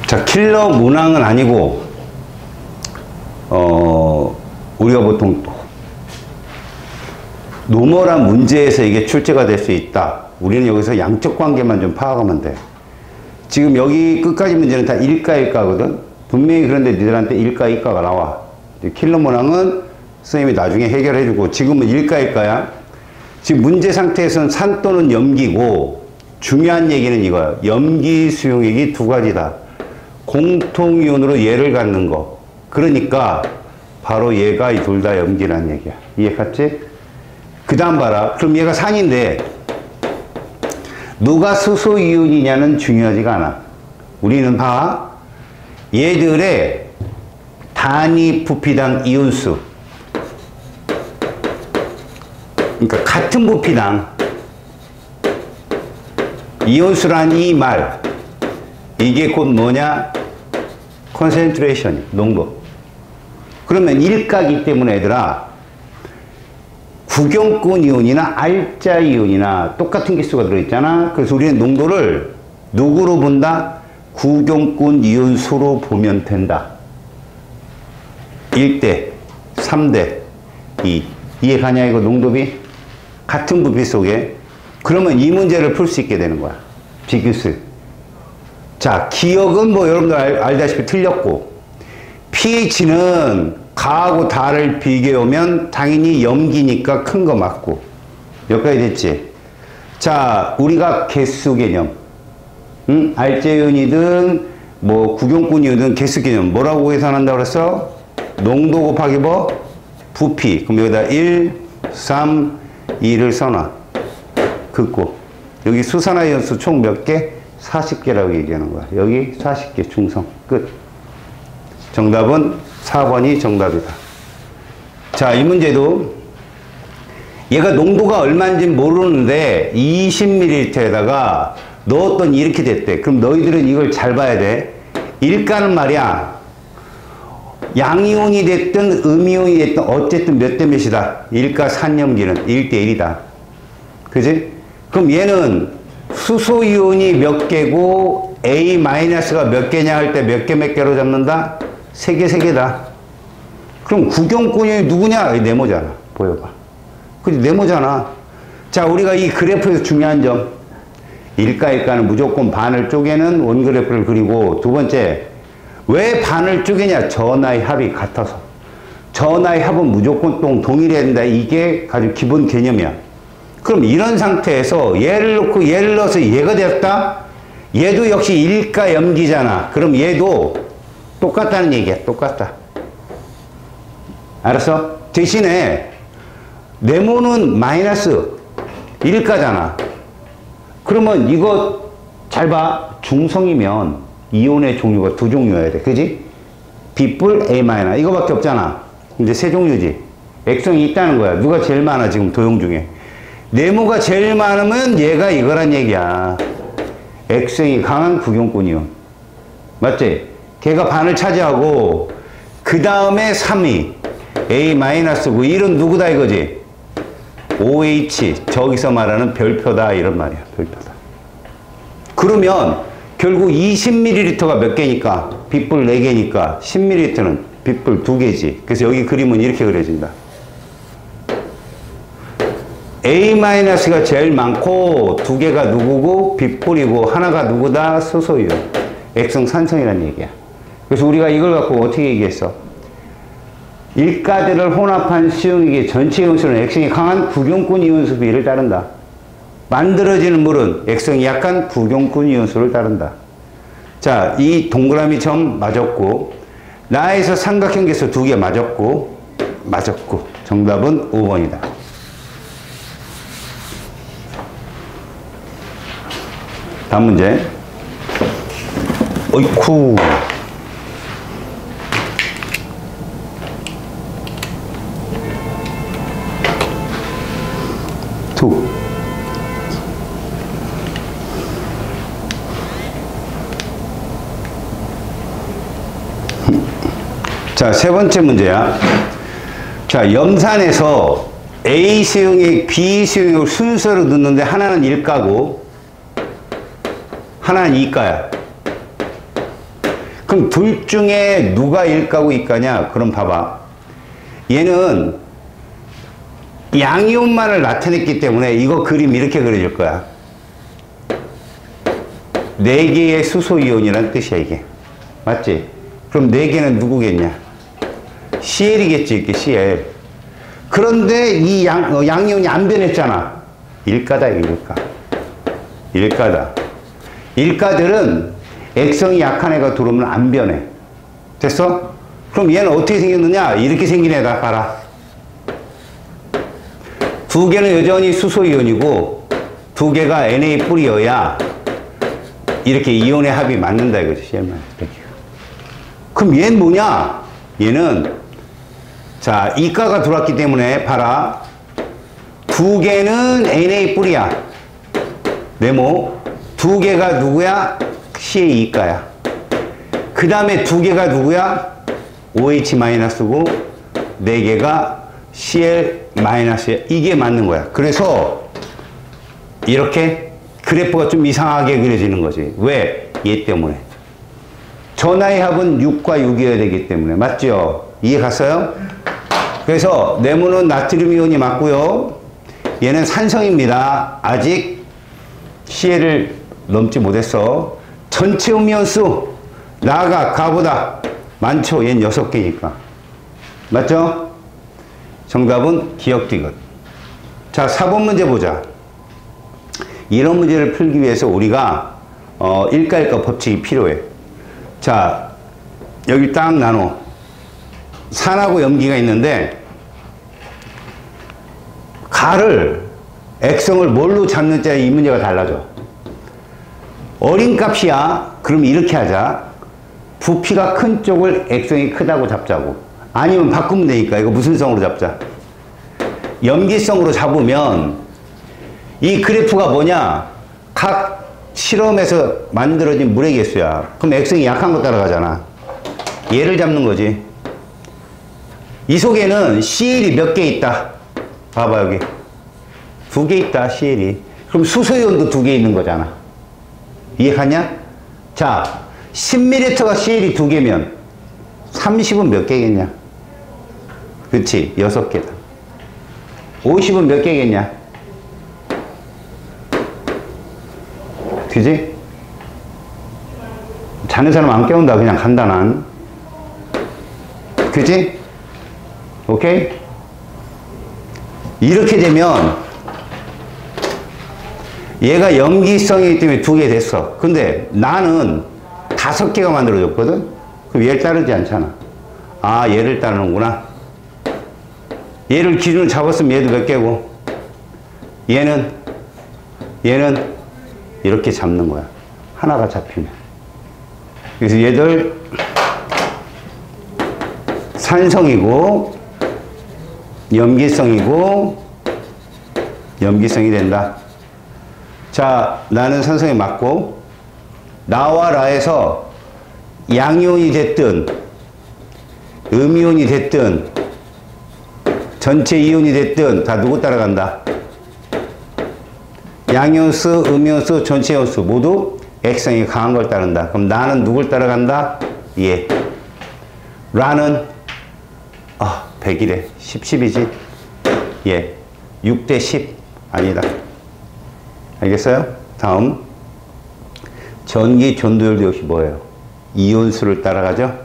자, 킬러 문항은 아니고, 우리가 보통 노멀한 문제에서 이게 출제가 될 수 있다. 우리는 여기서 양적 관계만 좀 파악하면 돼. 지금 여기 끝까지 문제는 다 일가, 일가거든. 분명히 그런데 니들한테 일가, 일가가 나와. 킬러 문항은 선생님이 나중에 해결해주고, 지금은 일가, 일가야. 지금 문제 상태에서는 산 또는 염기고, 중요한 얘기는 이거야. 염기 수용액이 두 가지다. 공통이온으로 얘를 갖는 거. 그러니까 바로 얘가 이 둘 다 염기라는 얘기야. 이해 갔지? 그 다음 봐라. 그럼 얘가 산인데 누가 수소이온이냐는 중요하지가 않아. 우리는 봐. 얘들의 단위 부피당 이온수. 그러니까 같은 부피당 이온수란 이 말. 이게 곧 뭐냐? 컨센트레이션, 농도. 그러면 일가기 때문에 얘들아, 구경권 이온이나 알자 이온이나 똑같은 개수가 들어있잖아. 그래서 우리는 농도를 누구로 본다? 구경권 이온수로 보면 된다. 1대, 3대, 2. 이해 가냐 이거 농도비? 같은 부피 속에. 그러면 이 문제를 풀 수 있게 되는 거야. 비교수. 자, 기억은 뭐 여러분들 알다시피 틀렸고, pH는 가하고 다를 비교하면 당연히 염기니까 큰 거 맞고. 여기까지 됐지? 자, 우리가 개수 개념. 알제이온이든 뭐 구경꾼이든 개수 개념. 뭐라고 계산한다고 그랬어? 농도 곱하기 뭐? 부피. 그럼 여기다 1, 3, 2를 써놔. 긋고. 여기 수산화이온수 총 몇 개? 40개라고 얘기하는 거야. 여기 40개 중성. 끝. 정답은 4번이 정답이다. 자, 이 문제도 얘가 농도가 얼마인지 모르는데 20ml에다가 넣었더니 이렇게 됐대. 그럼 너희들은 이걸 잘 봐야 돼. 일가는 말이야. 양이온이 됐든 음이온이 됐든 어쨌든 몇 대 몇이다. 일가 산염기는 1대 1이다. 그지? 그럼 얘는 수소이온이 몇 개고 A-가 몇 개냐 할 때 몇 개 몇 개로 잡는다? 3개, 3개다. 그럼 구경꾼이 누구냐? 네모잖아. 보여봐. 그지? 네모잖아. 자, 우리가 이 그래프에서 중요한 점. 일가는 무조건 반을 쪼개는 원그래프를 그리고, 두 번째, 왜 반을 쪼개냐? 전하의 합이 같아서. 전하의 합은 무조건 동일해야 된다. 이게 아주 기본 개념이야. 그럼 이런 상태에서 얘를 놓고 얘를 넣어서 얘가 됐다? 얘도 역시 일가 염기잖아. 그럼 얘도 똑같다는 얘기야. 똑같다. 알았어? 대신에 네모는 마이너스 일가잖아. 그러면 이거 잘 봐. 중성이면 이온의 종류가 두 종류여야 돼. 그지? B뿔 A-. 이거밖에 없잖아. 이제 세 종류지. 액성이 있다는 거야. 누가 제일 많아 지금 도형 중에? 네모가 제일 많으면 얘가 이거란 얘기야. 액성이 강한 구경꾼이온. 맞지? 걔가 반을 차지하고 그 다음에 3위 A-고 이런 누구다 이거지? OH. 저기서 말하는 별표다 이런 말이야. 별표다. 그러면 결국 20ml가 몇 개니까? B뿔 4개니까 10ml는 B뿔 2개지. 그래서 여기 그림은 이렇게 그려진다. A-가 제일 많고 2개가 누구고 B뿔이고 하나가 누구다? 수소이온. 액성 산성이라는 얘기야. 그래서 우리가 이걸 갖고 어떻게 얘기했어? 일가들을 혼합한 수용액의 전체 이온수는 액성이 강한 구경꾼 이온수 비를 따른다. 만들어지는 물은 액성이 약한 구경꾼 이온수를 따른다. 자, 이 동그라미 점 맞았고, 나에서 삼각형 개수 2개 맞았고. 정답은 5번이다. 다음 문제. 어이쿠. 자, 세 번째 문제야. 자, 염산에서 A 수용액, B 수용액을 순서로 넣는데 하나는 일가고 하나는 이가야. 그럼 둘 중에 누가 1가고 2가냐? 그럼 봐봐. 얘는 양이온만을 나타냈기 때문에 이거 그림 이렇게 그려질 거야. 4개의 수소이온이란 뜻이야, 이게. 맞지? 그럼 4개는 누구겠냐? CL이겠지, 이렇게 CL. 그런데 이 양이온이 안 변했잖아. 1가다, 1가. 1가다. 1가들은 액성이 약한 애가 들어오면 안 변해. 됐어? 그럼 얘는 어떻게 생겼느냐? 이렇게 생긴 애다, 봐라. 2개는 여전히 수소이온이고 2개가 Na 뿌리여야 이렇게 이온의 합이 맞는다 이거지. CL-. 그럼 얘는 뭐냐? 얘는 자, 이가가 들어왔기 때문에 봐라. 2개는 Na 뿌리야. 네모. 2개가 누구야? CA2가야. 그 다음에 2개가 누구야? OH-고 4개가 CL-야. 이게 맞는 거야. 그래서 이렇게 그래프가 좀 이상하게 그려지는 거지. 왜? 얘 때문에. 전하의 합은 6과 6이어야 되기 때문에. 맞죠? 이해 갔어요? 그래서 네모는 나트륨 이온이 맞고요. 얘는 산성입니다. 아직 CL을 넘지 못했어. 전체 음이온수 나가 가보다 많죠. 얘는 6개니까. 맞죠? 정답은 기억디귿. 자, 4번 문제 보자. 이런 문제를 풀기 위해서 우리가 1가 법칙이 필요해. 자, 여기 딱 나눠. 산하고 염기가 있는데 가를 액성을 뭘로 잡는지 이 문제가 달라져. 어린 값이야. 그럼 이렇게 하자. 부피가 큰 쪽을 액성이 크다고 잡자고. 아니면 바꾸면 되니까 이거 무슨 성으로 잡자. 염기성으로 잡으면 이 그래프가 뭐냐? 각 실험에서 만들어진 물의 개수야. 그럼 액성이 약한 거 따라가잖아. 얘를 잡는 거지. 이 속에는 CL이 몇 개 있다. 봐봐 여기. 2개 있다 CL이. 그럼 수소이온도 2개 있는 거잖아. 이해가냐? 자, 10ml가 CL이 2개면 30은 몇 개겠냐? 그치? 6개다. 50은 몇 개겠냐? 그지? 자는 사람 안 깨운다. 그냥 간단한. 그지? 오케이? 이렇게 되면 얘가 염기성이기 때문에 2개 됐어. 근데 나는 5개가 만들어졌거든? 그럼 얘를 따르지 않잖아. 아, 얘를 따르는구나. 얘를 기준으로 잡았으면 얘도 몇 개고, 얘는 이렇게 잡는 거야. 하나가 잡히면. 그래서 얘들 산성이고, 염기성이 된다. 자, 나는 산성이 맞고, 나와 라에서 양이온이 됐든, 음이온이 됐든, 전체 이온이 됐든 다 누구 따라간다? 양이온수, 음이온수, 전체 이온수 모두 액성이 강한 걸 따른다. 그럼 나는 누굴 따라간다? 얘. 라는 100이래. 10이지. 얘. 6대 10. 아니다. 알겠어요? 다음. 전기 전도율도 역시 뭐예요? 이온수를 따라가죠?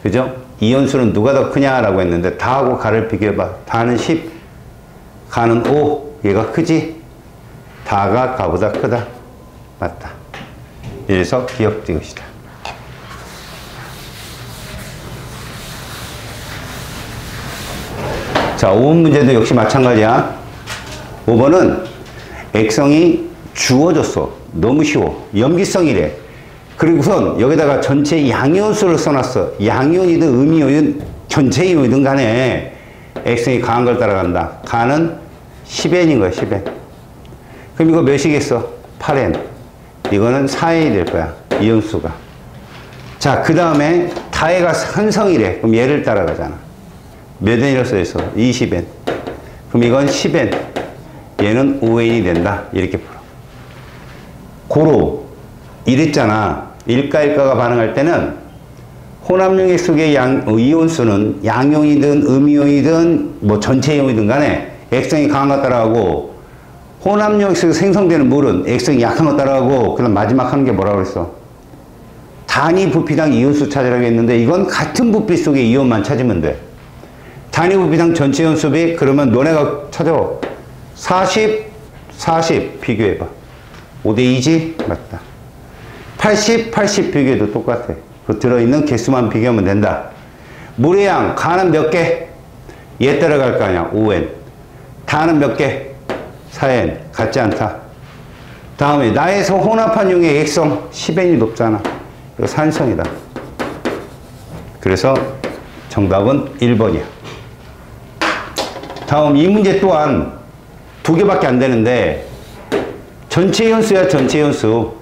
그죠? 이온수는 누가 더 크냐라고 했는데 다하고 가를 비교해봐. 다는 10, 가는 5. 얘가 크지? 다가 가보다 크다. 맞다. 이래서 기억되것이다. 자, 5번 문제도 역시 마찬가지야. 5번은 액성이 주어졌어. 너무 쉬워. 염기성이래. 그리고선 여기다가 전체 양이온수를 써놨어. 양이온이든 음이온이든 전체 이온이든 간에 액성이 강한 걸 따라간다. 가는 10N인 거야, 10N. 그럼 이거 몇이겠어? 8N. 이거는 4N이 될 거야, 이온수가. 자, 그 다음에 다해가 산성이래. 그럼 얘를 따라가잖아. 몇 N이라고 써있어? 20N. 그럼 이건 10N. 얘는 5N이 된다. 이렇게 풀어. 고로 이랬잖아. 일가가 반응할 때는 혼합용 액 속의 이온수는 양이온이든 음이온이든 뭐 전체 이온이든 간에 액성이 강한 것 따라가고, 혼합용 액 속에서 생성되는 물은 액성이 약한 것 따라가고, 그다음 마지막 하는 게 뭐라고 그랬어? 단위 부피당 이온수 찾으라고 했는데, 이건 같은 부피 속의 이온만 찾으면 돼. 단위 부피당 전체 이온 수비, 그러면 너네가 찾아. 40, 40 비교해봐. 5대2지? 맞다. 80, 80 비교해도 똑같아. 그 들어있는 개수만 비교하면 된다. 물의 양, 가는 몇 개? 얘 따라갈 거 아니야. 5n. 다는 몇 개? 4n. 같지 않다. 다음에 나에서 혼합한 용의 액성 10n이 높잖아. 이거 산성이다. 그래서 정답은 1번이야. 다음 이 문제 또한 2개밖에 안 되는데, 전체 이온수야, 전체 이온수.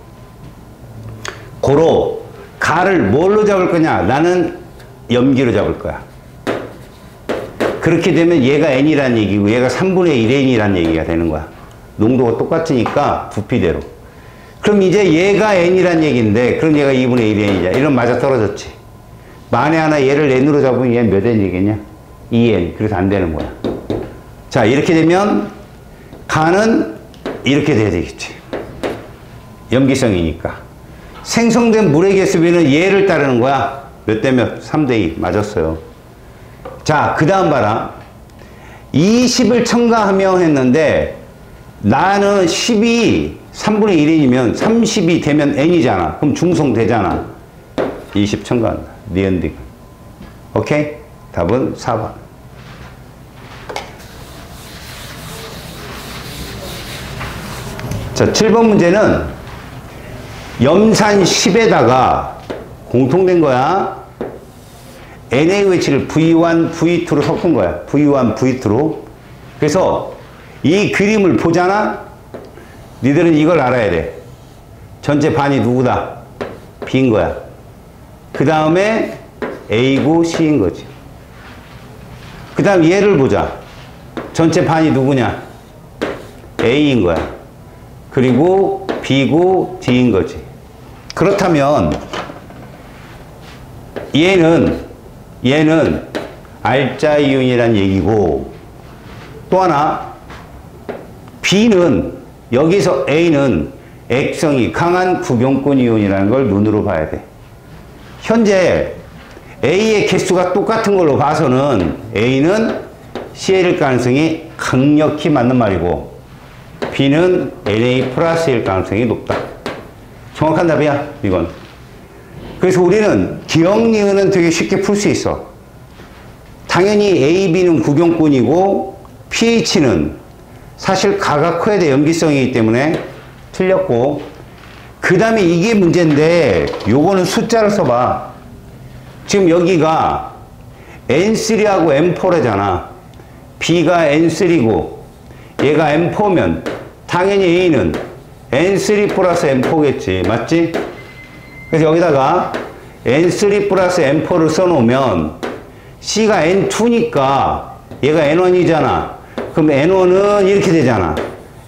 고로 가를 뭘로 잡을 거냐? 나는 염기로 잡을 거야. 그렇게 되면 얘가 n이라는 얘기고 얘가 3분의 1n이라는 얘기가 되는 거야. 농도가 똑같으니까 부피대로. 그럼 이제 얘가 n이라는 얘기인데, 그럼 얘가 2분의 1n이냐? 이런 맞아 떨어졌지. 만에 하나 얘를 n으로 잡으면 얘 몇 n이겠냐? 2n. 그래서 안 되는 거야. 자, 이렇게 되면 가는 이렇게 돼야 되겠지. 염기성이니까. 생성된 물의 개수비는 얘를 따르는 거야. 몇 대 몇? 3대2. 맞았어요. 자, 그 다음 봐라. 20을 첨가하며 했는데, 나는 10이 3분의 1이면 30이 되면 n이잖아. 그럼 중성되잖아. 20 첨가한다. 니은디그. 오케이? 답은 4번. 자, 7번 문제는 염산 10에다가 공통된 거야. NaOH를 V1, V2로 섞은 거야. V1, V2로. 그래서 이 그림을 보잖아? 니들은 이걸 알아야 돼. 전체 반이 누구다? B인 거야. 그 다음에 A고 C인 거지. 그 다음 얘를 보자. 전체 반이 누구냐? A인 거야. 그리고 B고 D인 거지. 그렇다면 얘는 알자 이온이란 얘기고, 또 하나 B는 여기서 A는 액성이 강한 구경권 이온이라는 걸 눈으로 봐야 돼. 현재 A의 개수가 똑같은 걸로 봐서는 A는 Cl일 가능성이 강력히 맞는 말이고, B는 Na 플러스일 가능성이 높다. 정확한 답이야, 이건. 그래서 우리는 기억니은은 되게 쉽게 풀 수 있어. 당연히 A, B는 구경권이고 pH는 사실 가가 커야 돼. 염기성이기 때문에 틀렸고, 그 다음에 이게 문제인데 요거는 숫자를 써봐. 지금 여기가 N3하고 M4래잖아. B가 N3고 얘가 M4면 당연히 A는 N3 플러스 M4겠지. 맞지? 그래서 여기다가 N3 플러스 M4를 써놓으면 C가 N2니까 얘가 N1이잖아. 그럼 N1은 이렇게 되잖아.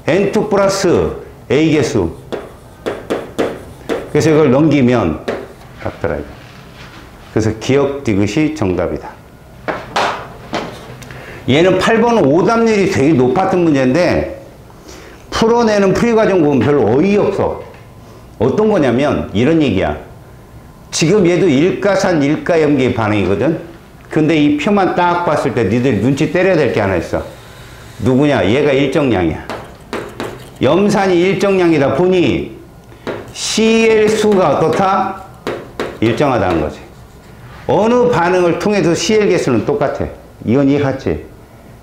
N2 플러스 A 개수. 그래서 이걸 넘기면 같더라. 그래서 기억 디귿이 정답이다. 얘는 8번은 오답률이 되게 높았던 문제인데, 풀어내는 풀이과정 보면 별로 어이없어. 어떤 거냐면 이런 얘기야. 지금 얘도 일가산 일가염기의 반응이거든. 근데 이 표만 딱 봤을 때 니들 눈치 때려야 될 게 하나 있어. 누구냐? 얘가 일정량이야. 염산이 일정량이다 보니 Cl 수가 어떻다? 일정하다는 거지. 어느 반응을 통해서 Cl 개수는 똑같아. 이건 이해갔지?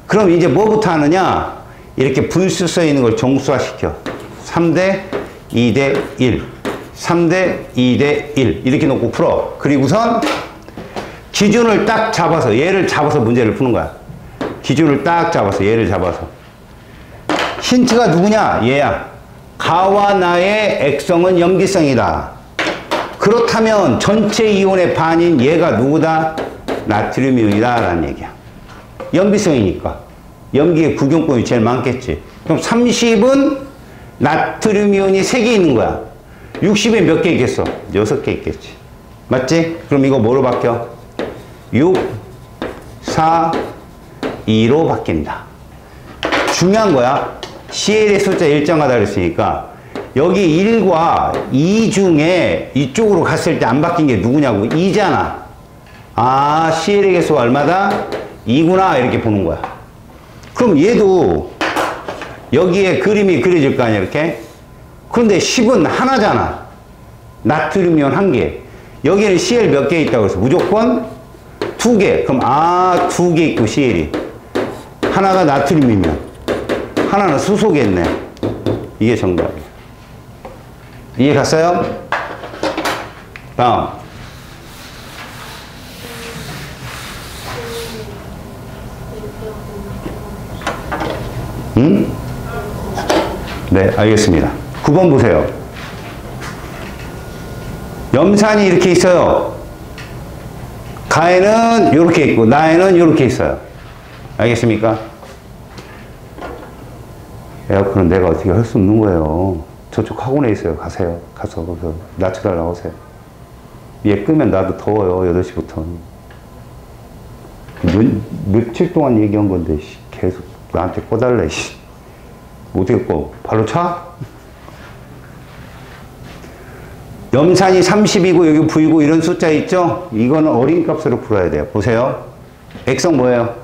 그럼 이제 뭐부터 하느냐? 이렇게 분수 써 있는 걸 정수화시켜. 3대 2대 1, 3대 2대 1 이렇게 놓고 풀어. 그리고선 기준을 딱 잡아서 얘를 잡아서 문제를 푸는 거야. 기준을 딱 잡아서 얘를 잡아서. 힌트가 누구냐? 얘야. 가와 나의 액성은 염기성이다. 그렇다면 전체 이온의 반인 얘가 누구다? 나트륨 이온이다 라는 얘기야. 염기성이니까. 염기의 구경권이 제일 많겠지. 그럼 30은 나트륨 이온이 3개 있는 거야. 60에 몇 개 있겠어? 6개 있겠지. 맞지? 그럼 이거 뭐로 바뀌어? 6, 4, 2로 바뀐다. 중요한 거야. CL의 숫자 일정하다 그랬으니까 여기 1과 2 중에 이쪽으로 갔을 때 안 바뀐 게 누구냐고? 2잖아. 아, CL의 개수가 얼마다? 2구나 이렇게 보는 거야. 그럼 얘도 여기에 그림이 그려질 거 아니야 이렇게? 그런데 10은 하나잖아. 나트륨이온 1개. 여기는 CL 몇 개 있다고 해서 무조건 2개. 그럼 2개 있고 CL이. 하나가 나트륨이면 하나는 수소겠네. 이게 정답이야. 이해 갔어요? 다음. 응? 네, 알겠습니다. 9번 보세요. 염산이 이렇게 있어요. 가에는 이렇게 있고 나에는 이렇게 있어요. 알겠습니까? 에어컨은 내가 어떻게 할 수 없는 거예요. 저쪽 학원에 있어요. 가세요. 가서 거기서 나트랄 나오세요. 얘 끄면 나도 더워요. 8시부터. 며칠 동안 얘기한 건데 계속 나한테 꺼달래. 어떻게 꺼? 발로 차? 염산이 30이고 여기 V고 이런 숫자 있죠? 이거는 어린 값으로 풀어야 돼요. 보세요. 액성 뭐예요?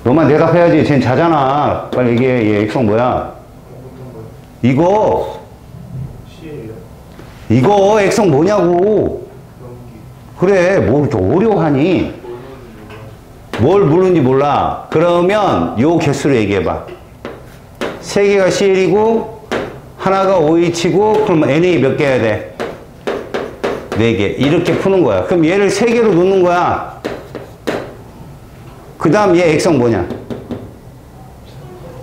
너만 대답해야지. 쟨 자잖아. 빨리 얘기해. 얘 액성 뭐야? 이거 액성 뭐냐고. 그래. 뭐 이렇게 어려워하니? 뭘 모르는지 몰라. 그러면 요 개수로 얘기해봐. 3개가 CL이고 하나가 OH고 그럼 NA 몇 개 해야 돼? 4개. 이렇게 푸는 거야. 그럼 얘를 3개로 놓는 거야. 그 다음 얘 액성 뭐냐?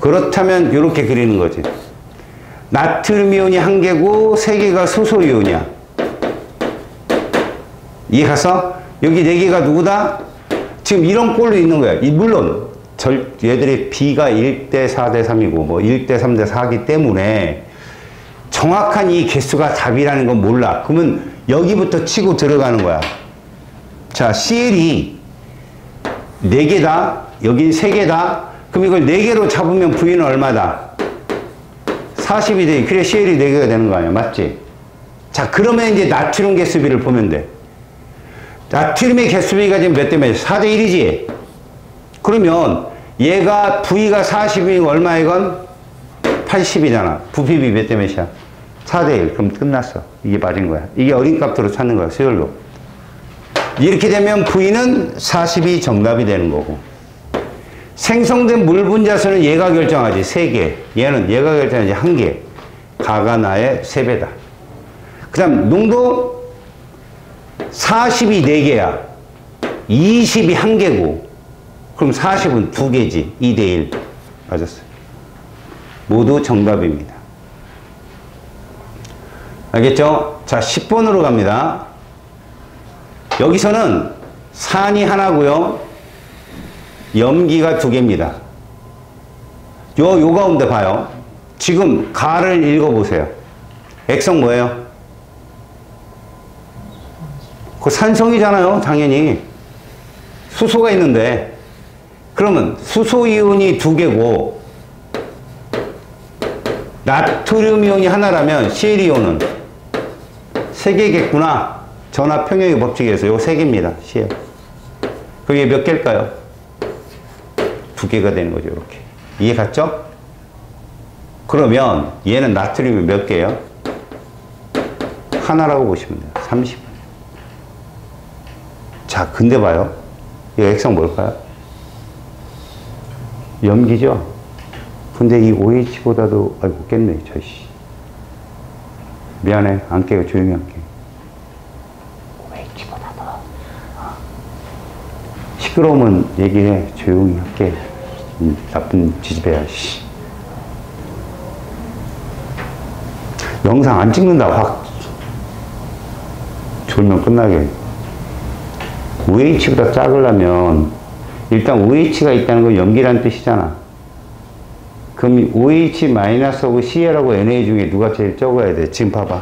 그렇다면 이렇게 그리는 거지. 나트륨 이온이 1개고 3개가 수소 이온이야. 이해 갔어? 여기 4개가 누구다? 지금 이런 꼴로 있는 거야. 물론 얘들이 B가 1대 4대 3이고 뭐 1대 3대 4이기 때문에 정확한 이 개수가 답이라는 건 몰라. 그러면 여기부터 치고 들어가는 거야. 자, CL이 4개다. 여긴 3개다. 그럼 이걸 4개로 잡으면 V는 얼마다? 40이 돼. 그래 CL이 4개가 되는 거 아니야. 맞지? 자, 그러면 이제 나트륨 개수비를 보면 돼. 나트륨의 개수비가 지금 몇 대 몇이야? 4대 1이지? 그러면 얘가 V가 40이면 얼마 이건? 80이잖아. 부피비 몇 대 몇이야? 4대 1. 그럼 끝났어. 이게 맞은 거야. 이게 어린 값으로 찾는 거야. 수열로. 이렇게 되면 V는 40이 정답이 되는 거고. 생성된 물 분자수는 얘가 결정하지. 3개. 얘는 얘가 결정하지. 1개. 가가 나의 3배다. 그 다음 농도 40이 4개야. 20이 1개고. 그럼 40은 2개지. 2대 1. 맞았어요. 모두 정답입니다. 알겠죠? 자, 10번으로 갑니다. 여기서는 산이 하나고요. 염기가 2개입니다. 요 가운데 봐요. 지금 가를 읽어보세요. 액성 뭐예요? 그 산성이잖아요. 당연히. 수소가 있는데 그러면 수소 이온이 2개고 나트륨 이온이 하나라면 CL 이온은 3개겠구나. 전압 평형의 법칙에서 요 3개입니다. CL. 그게 몇 개일까요? 2개가 되는 거죠. 이렇게. 이해 갔죠? 그러면 얘는 나트륨이 몇 개예요? 하나라고 보시면 돼요. 30. 자, 근데 봐요. 이 액성 뭘까요? 염기죠? 근데 이 OH보다도, 아이고, 깼네, 저씨. 미안해. 안 깨요. 조용히 할게. OH보다 더. 시끄러우면 얘기해. 조용히 할게. 나쁜 지지배야, 씨. 영상 안 찍는다, 확. 졸면 끝나게. OH보다 작으려면, 일단 OH가 있다는 건 염기라는 뜻이잖아. 그럼 OH-하고 CL하고 NA 중에 누가 제일 적어야 돼? 지금 봐봐.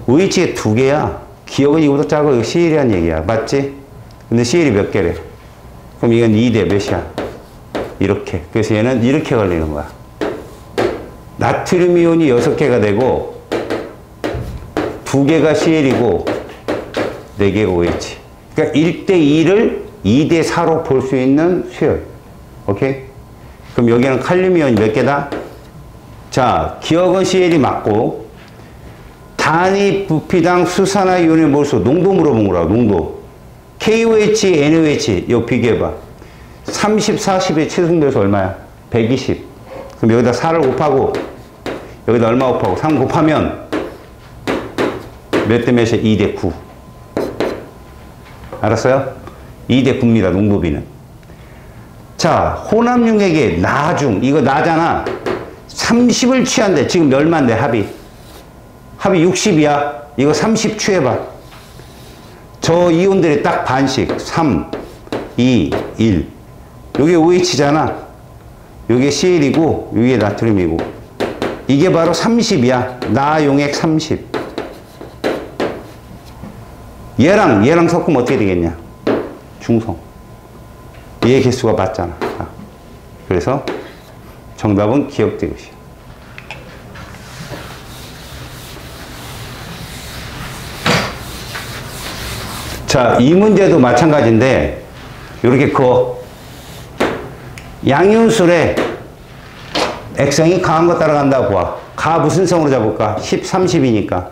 OH가 두 개야. 기억은 이거보다 작아. 이거 CL이란 얘기야. 맞지? 근데 CL이 몇 개래? 그럼 이건 2대 몇이야? 이렇게. 그래서 얘는 이렇게 걸리는 거야. 나트륨 이온이 6개가 되고 2개가 CL이고 4개가 OH. 그러니까 1대2를 2대4로 볼 수 있는 수열. 오케이? 그럼 여기는 칼륨 이온이 몇 개다? 자, 기억은 CL이 맞고 단위 부피당 수산화 이온의 몰수 농도 물어본 거라고. 농도. KOH, NOH 이거 비교해봐. 30, 40에 최승돼서 얼마야? 120. 그럼 여기다 4를 곱하고 여기다 얼마 곱하고 3 곱하면 몇 대 몇이야? 2대 9. 알았어요? 2대 9입니다. 농도비는. 자, 혼합융액의 나중. 이거 나잖아. 30을 취한대. 지금 얼마인데 합이? 합이 60이야. 이거 30 취해봐. 저 이온들이 딱 반씩. 3, 2, 1. 요게 OH잖아. 요게 CL이고 요게 나트륨이고. 이게 바로 30이야. 나용액 30. 얘랑 섞으면 어떻게 되겠냐? 중성. 얘 개수가 맞잖아. 그래서 정답은 기억되것이야. 자, 이 문제도 마찬가지인데 이렇게 커. 양이온술에 액성이 강한 거 따라간다고 봐. 가 무슨 성으로 잡을까? 10, 30이니까.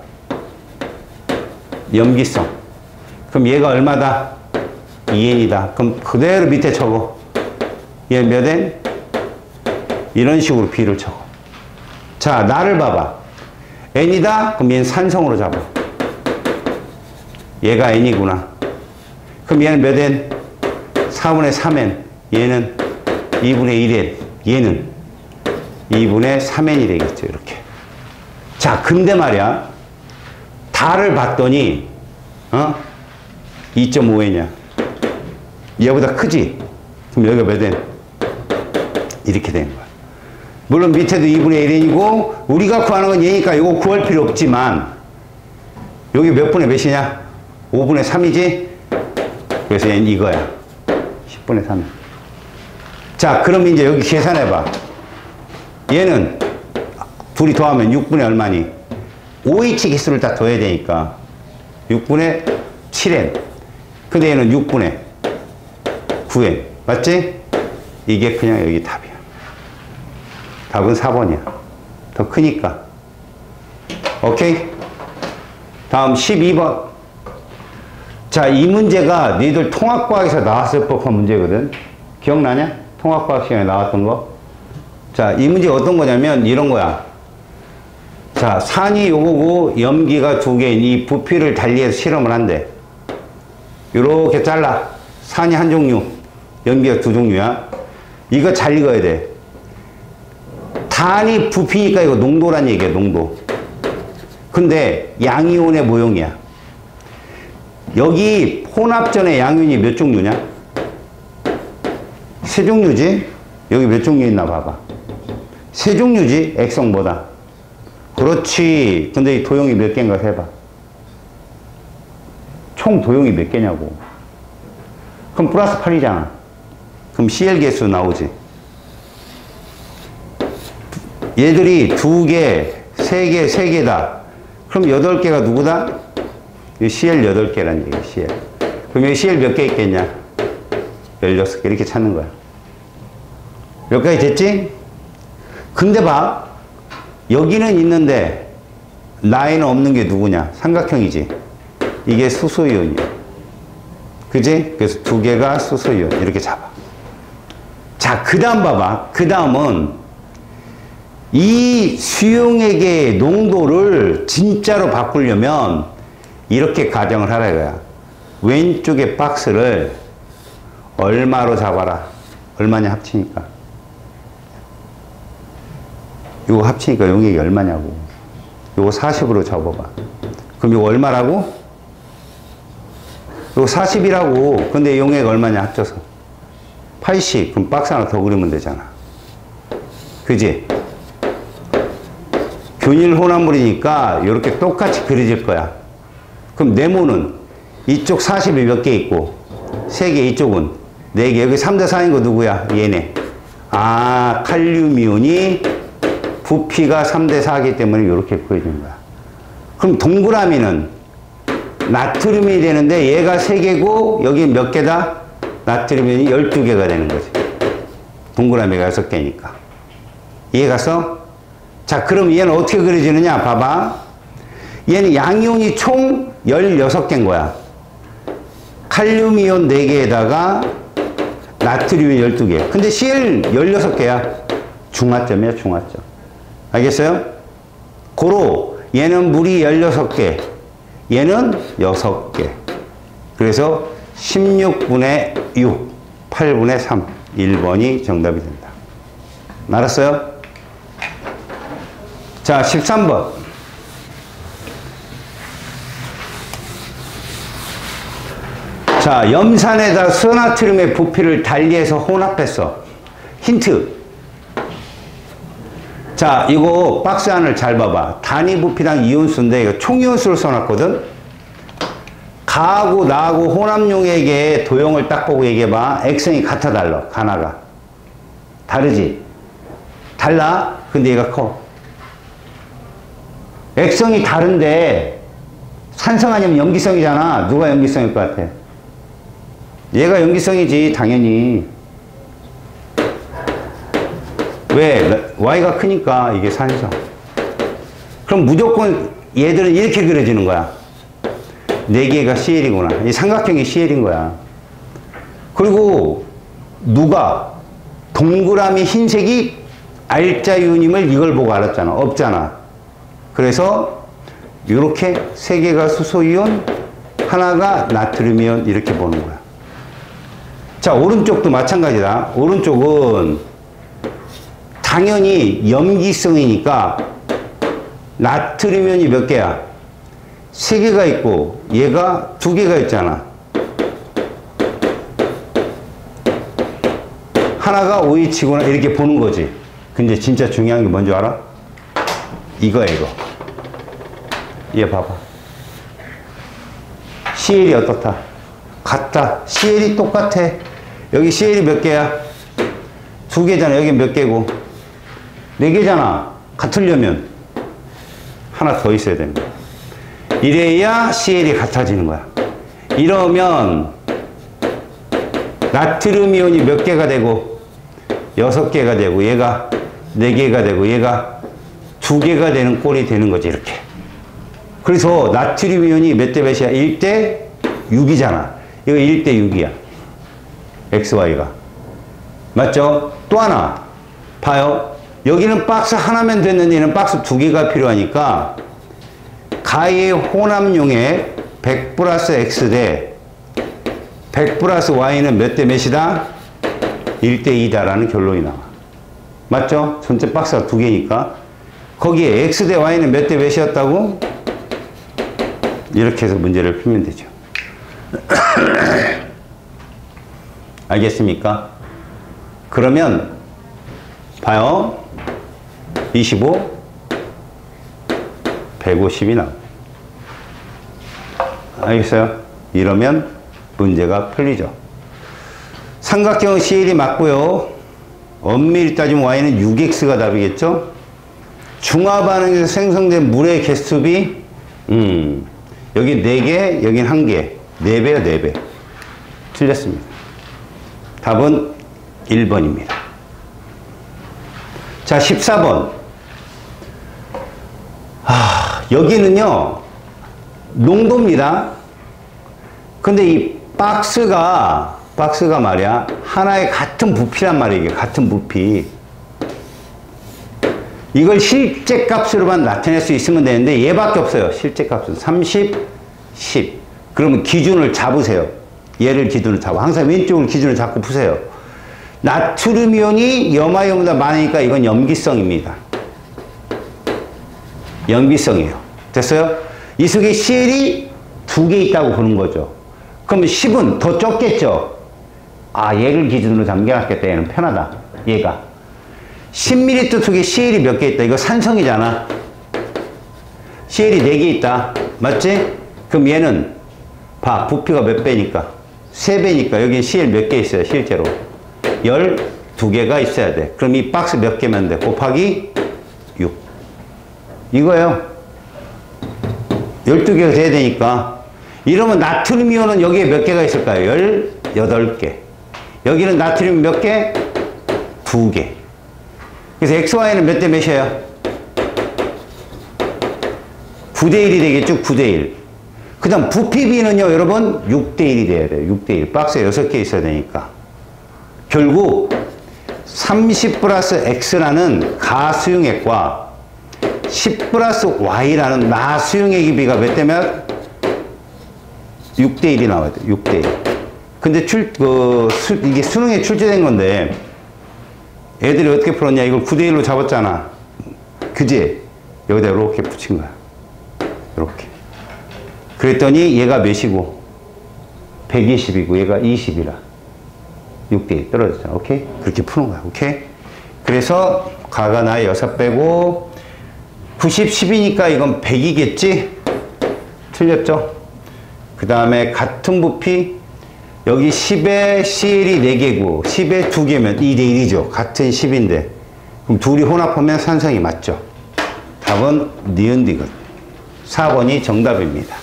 염기성. 그럼 얘가 얼마다? 2N이다. 그럼 그대로 밑에 적어. 얘 몇 N? 이런 식으로 B를 적어. 자, 나를 봐봐. N이다? 그럼 얘는 산성으로 잡아. 얘가 N이구나. 그럼 얘는 몇 N? 4분의 3N. 얘는 2분의 1N. 얘는 2분의 3N이 되겠죠. 이렇게. 자, 근데 말이야. 다를 봤더니 2.5N이야. 얘보다 크지? 그럼 여기가 몇 N? 이렇게 되는 거야. 물론 밑에도 2분의 1N이고 우리가 구하는 건 얘니까 이거 구할 필요 없지만 여기 몇 분의 몇이냐? 5분의 3이지? 그래서 얘는 이거야. 10분의 3. 자, 그럼 이제 여기 계산해봐. 얘는 둘이 더하면 6분의 얼마니? OH 기수를 다 더해야 되니까 6분의 7N. 근데 얘는 6분의 9N. 맞지? 이게 그냥 여기 답이야. 답은 4번이야. 더 크니까. 오케이? 다음 12번. 자, 이 문제가 너희들 통합과학에서 나왔을 법한 문제거든. 기억나냐? 통합과학 시간에 나왔던 거. 자, 이 문제 어떤 거냐면 이런 거야. 자, 산이 요거고 염기가 2개인 이 부피를 달리해서 실험을 한대. 요렇게 잘라. 산이 한 종류, 염기가 2종류야. 이거 잘 읽어야 돼. 단위 부피니까 이거 농도란 얘기야, 농도. 근데 양이온의 모형이야. 여기 혼합전의 양이온이 몇 종류냐? 3종류지? 여기 몇 종류 있나 봐봐. 3종류지? 액성보다. 그렇지. 근데 이 도형이 몇 개인가 해봐. 총 도형이 몇 개냐고. 그럼 플러스 8이잖아. 그럼 CL 개수 나오지. 얘들이 2개, 3개, 3개다. 그럼 8개가 누구다? 이 CL 8개라는 얘기야, CL. 그럼 여기 CL 몇 개 있겠냐? 16개. 이렇게 찾는 거야. 여기까지 됐지? 근데 봐. 여기는 있는데 라인은 없는 게 누구냐? 삼각형이지. 이게 수소이온이야. 그지? 그래서 2개가 수소이온. 이렇게 잡아. 자, 그 다음 봐봐. 그 다음은 이 수용액의 농도를 진짜로 바꾸려면 이렇게 가정을 하라 이거야. 왼쪽의 박스를 얼마로 잡아라. 얼마냐 합치니까. 이거 합치니까 용액이 얼마냐고. 이거 40으로 접어봐. 그럼 이거 얼마라고? 이거 40이라고. 근데 용액 얼마냐 합쳐서? 80. 그럼 박스 하나 더 그리면 되잖아. 그지? 균일 혼합물이니까 이렇게 똑같이 그려질 거야. 그럼 네모는 이쪽 40이 몇 개 있고 3개, 이쪽은 4개. 여기 3대 4인 거 누구야? 얘네. 아, 칼륨이온이 부피가 3대 4이기 때문에 이렇게 그려지는 거야. 그럼 동그라미는 나트륨이 되는데 얘가 3개고 여기 몇 개다? 나트륨이 12개가 되는 거지. 동그라미가 6개니까. 이해갔어? 자, 그럼 얘는 어떻게 그려지느냐? 봐봐. 얘는 양이온이 총 16개인 거야. 칼륨이온 4개에다가 나트륨이 12개. 근데 Cl 16개야. 중화점이야, 중화점. 알겠어요? 고로 얘는 물이 16개, 얘는 6개. 그래서 16분의 6, 8분의 3, 1번이 정답이 된다. 알았어요? 자, 13번. 자, 염산에다 수나트륨의 부피를 달리해서 혼합했어. 힌트. 자, 이거 박스 안을 잘 봐봐. 단위 부피당 이온수인데 이거 총이온수를 써놨거든. 가하고 나하고 혼합용액의 도형을 딱 보고 얘기해봐. 액성이 같아 달라. 가나가. 다르지? 달라? 근데 얘가 커. 액성이 다른데 산성 아니면 염기성이잖아. 누가 염기성일 것 같아? 얘가 염기성이지, 당연히. 왜? Y가 크니까 이게 산성. 그럼 무조건 얘들은 이렇게 그려지는 거야. 4개가 CL이구나. 이 삼각형이 CL인 거야. 그리고 누가 동그라미 흰색이 알자이온임을 이걸 보고 알았잖아. 없잖아. 그래서 이렇게 3개가 수소이온, 하나가 나트륨이온 이렇게 보는 거야. 자, 오른쪽도 마찬가지다. 오른쪽은 당연히 염기성이니까 나트륨이온이 몇 개야? 3개가 있고 얘가 2개가 있잖아. 하나가 OH구나 이렇게 보는 거지. 근데 진짜 중요한 게 뭔지 알아? 이거야, 이거. 얘 봐봐. CL이 어떻다? 같다. CL이 똑같아. 여기 CL이 몇 개야? 2개잖아. 여기 몇 개고? 4개잖아. 같으려면 하나 더 있어야 되는 거야. 이래야 CL이 같아지는 거야. 이러면 나트륨 이온이 몇 개가 되고 6개가 되고 얘가 4개가 되고 얘가 2개가 되는 꼴이 되는 거지, 이렇게. 그래서 나트륨 이온이 몇 대 몇이야? 1대 6이잖아. 이거 1대 6이야. XY가. 맞죠? 또 하나. 봐요. 여기는 박스 하나면 됐는데 얘는 박스 2개가 필요하니까 가의 혼합용액 100 플러스 X 대 100 플러스 Y는 몇 대 몇이다? 1대 2다라는 결론이 나와. 맞죠? 전체 박스가 2개니까. 거기에 X 대 Y는 몇 대 몇이었다고? 이렇게 해서 문제를 풀면 되죠. 알겠습니까? 그러면 봐요. 25, 150이 나와. 알겠어요? 이러면 문제가 풀리죠. 삼각형 CL이 맞고요. 엄밀히 따지면 Y는 6X가 답이겠죠? 중화 반응에서 생성된 물의 개수비, 여기 4개, 여긴 1개. 4배요, 4배. 틀렸습니다. 답은 1번입니다. 자, 14번. 여기는요, 농도입니다. 근데 이 박스가 말이야, 하나의 같은 부피란 말이야, 이게. 같은 부피. 이걸 실제 값으로만 나타낼 수 있으면 되는데, 얘밖에 없어요. 실제 값은. 30, 10. 그러면 기준을 잡으세요. 얘를 기준을 잡아. 항상 왼쪽을 기준을 잡고 푸세요. 나트륨 이온이 염화이온보다 많으니까 이건 염기성입니다. 염기성이에요. 됐어요? 이 속에 CL이 2개 있다고 보는 거죠. 그러면 10은 더 적겠죠? 아, 얘를 기준으로 잠겨놨겠다. 얘는 편하다. 얘가. 10ml 속에 CL이 몇 개 있다. 이거 산성이잖아. CL이 4개 있다. 맞지? 그럼 얘는 봐. 부피가 몇 배니까? 3배니까 여기 CL 몇 개 있어요? 실제로 12개가 있어야 돼. 그럼 이 박스 몇 개면 돼? 곱하기 6 이거예요. 12개가 돼야 되니까. 이러면 나트륨 이온은 여기에 몇 개가 있을까요? 18개. 여기는 나트륨 몇 개? 2개. 그래서 XY는 몇 대 몇이에요? 9대1이 되겠죠? 9대1. 그 다음 부피비는요, 여러분, 6대1이 돼야 돼요. 6대1. 박스에 6개 있어야 되니까. 결국 30 플러스 X라는 가수용액과 10 플러스 Y라는 나수용액의 비가 몇 대면? 6대1이 나와야 돼. 6대1. 근데 이게 수능에 출제된 건데 애들이 어떻게 풀었냐? 이걸 9대1로 잡았잖아. 그지? 여기다 이렇게 붙인 거야. 이렇게. 그랬더니 얘가 몇이고 120이고 얘가 20이라 6대1 떨어졌잖아. 오케이? 그렇게 푸는 거야. 오케이? 그래서 가가 나 6 빼고 90, 10이니까 이건 100이겠지? 틀렸죠? 그 다음에 같은 부피 여기 10에 CL이 4개고 10에 2개면 2대1이죠. 같은 10인데 그럼 둘이 혼합하면 산성이 맞죠. 답은 니은디귿 4번이 정답입니다.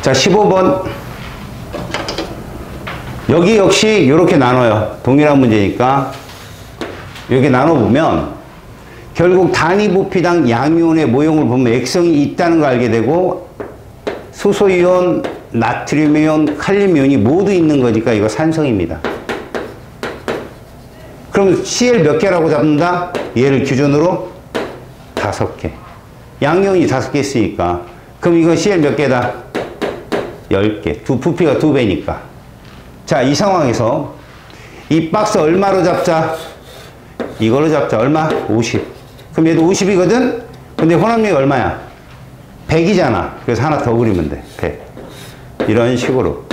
자, 15번. 여기 역시 이렇게 나눠요. 동일한 문제니까. 이렇게 나눠보면 결국 단위 부피당 양이온의 모형을 보면 액성이 있다는 걸 알게 되고 수소이온, 나트륨이온, 칼륨이온이 모두 있는 거니까 이거 산성입니다. 그럼 CL 몇 개라고 잡는다? 얘를 기준으로 5개. 양이온이 5개 있으니까. 그럼 이건 CL 몇 개다? 10개. 부피가 2배니까. 자, 이 상황에서 이 박스 얼마로 잡자? 이걸로 잡자. 얼마? 50. 그럼 얘도 50이거든? 근데 혼합력이 얼마야? 100이잖아. 그래서 하나 더 그리면 돼. 100. 이런 식으로.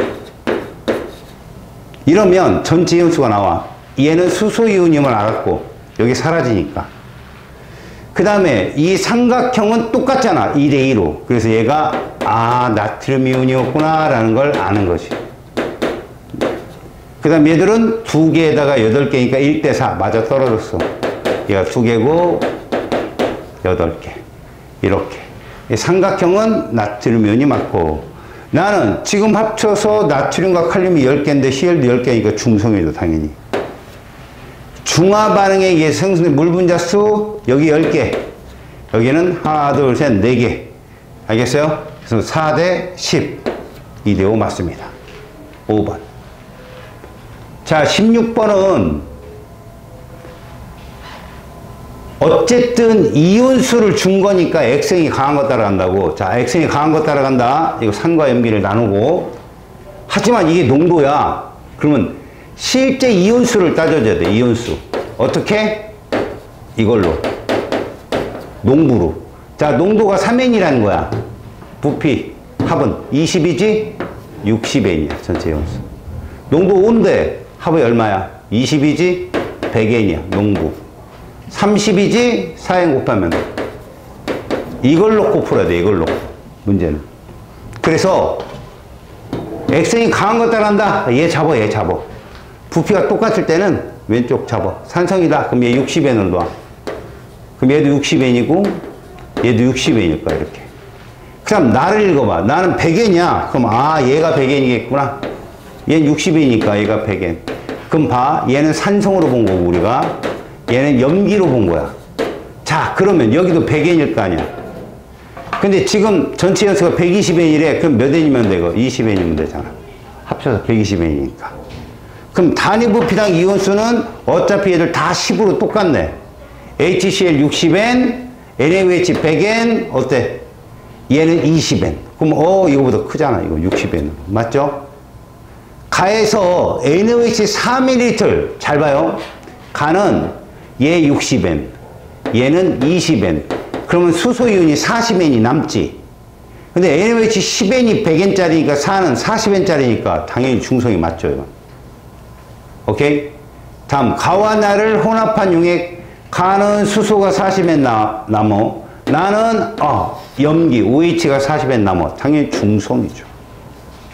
이러면 전체 이온수가 나와. 얘는 수소이온임을 알았고 여기 사라지니까. 그 다음에 이 삼각형은 똑같잖아. 2대2로. 그래서 얘가 나트륨 이온이었구나 라는 걸 아는 거지. 그 다음 얘들은 2개에다가 8개니까 1대4 맞아 떨어졌어. 얘가 2개고 8개. 이렇게. 삼각형은 나트륨 이온이 맞고 나는 지금 합쳐서 나트륨과 칼륨이 10개인데 CL도 10개니까 중성이죠. 당연히. 중화 반응에 의해서 생성된 물 분자수 여기 10개. 여기는 하나, 둘, 셋, 4개. 알겠어요? 그래서 4대 10. 2대5 맞습니다. 5번. 자, 16번은 어쨌든 이온수를 준 거니까 액성이 강한 거 따라간다고. 자, 액성이 강한 거 따라간다. 이거 산과 염비를 나누고. 하지만 이게 농도야. 그러면 실제 이온수를 따져줘야 돼. 이온수. 어떻게? 이걸로. 농부로. 자, 농도가 3N이라는 거야. 부피, 합은 20이지? 60N이야. 전체 이온수. 농도 5인데 합이 얼마야? 20이지? 100N이야. 농부. 30이지? 4N 곱하면 이걸 놓고 풀어야 돼. 이걸 놓고. 문제는. 그래서 액성이 강한 거 따라간다. 얘 잡아. 얘 잡아. 부피가 똑같을 때는 왼쪽 잡아. 산성이다. 그럼 얘 60N으로 놔. 그럼 얘도 60N이고 얘도 60N일 거야. 이렇게. 그 다음 나를 읽어봐. 나는 100N이야. 그럼 얘가 100N이겠구나. 얘는 60N이니까 얘가 100N. 그럼 봐. 얘는 산성으로 본 거고 우리가. 얘는 염기로 본 거야. 자, 그러면 여기도 100N일 거 아니야. 근데 지금 전체 연수가 120N이래. 그럼 몇 N이면 되고? 20N이면 되잖아. 합쳐서 120N이니까. 그럼 단위 부피당 이온수는 어차피 얘들 다 10으로 똑같네. HCl 60N, NaOH 100N, 어때? 얘는 20N. 그럼 이거보다 크잖아. 이거 60N. 맞죠? 가에서 NaOH 4ml. 잘 봐요. 가는 얘 60N, 얘는 20N. 그러면 수소이온이 40N이 남지. 근데 NaOH 10N이 100N짜리니까 4는 40N짜리니까 당연히 중성이 맞죠. 이건. 오케이? 다음, 가와 나를 혼합한 용액, 가는 수소가 40엔 나머, 나는 염기, OH가 40엔 나머. 당연히 중성이죠.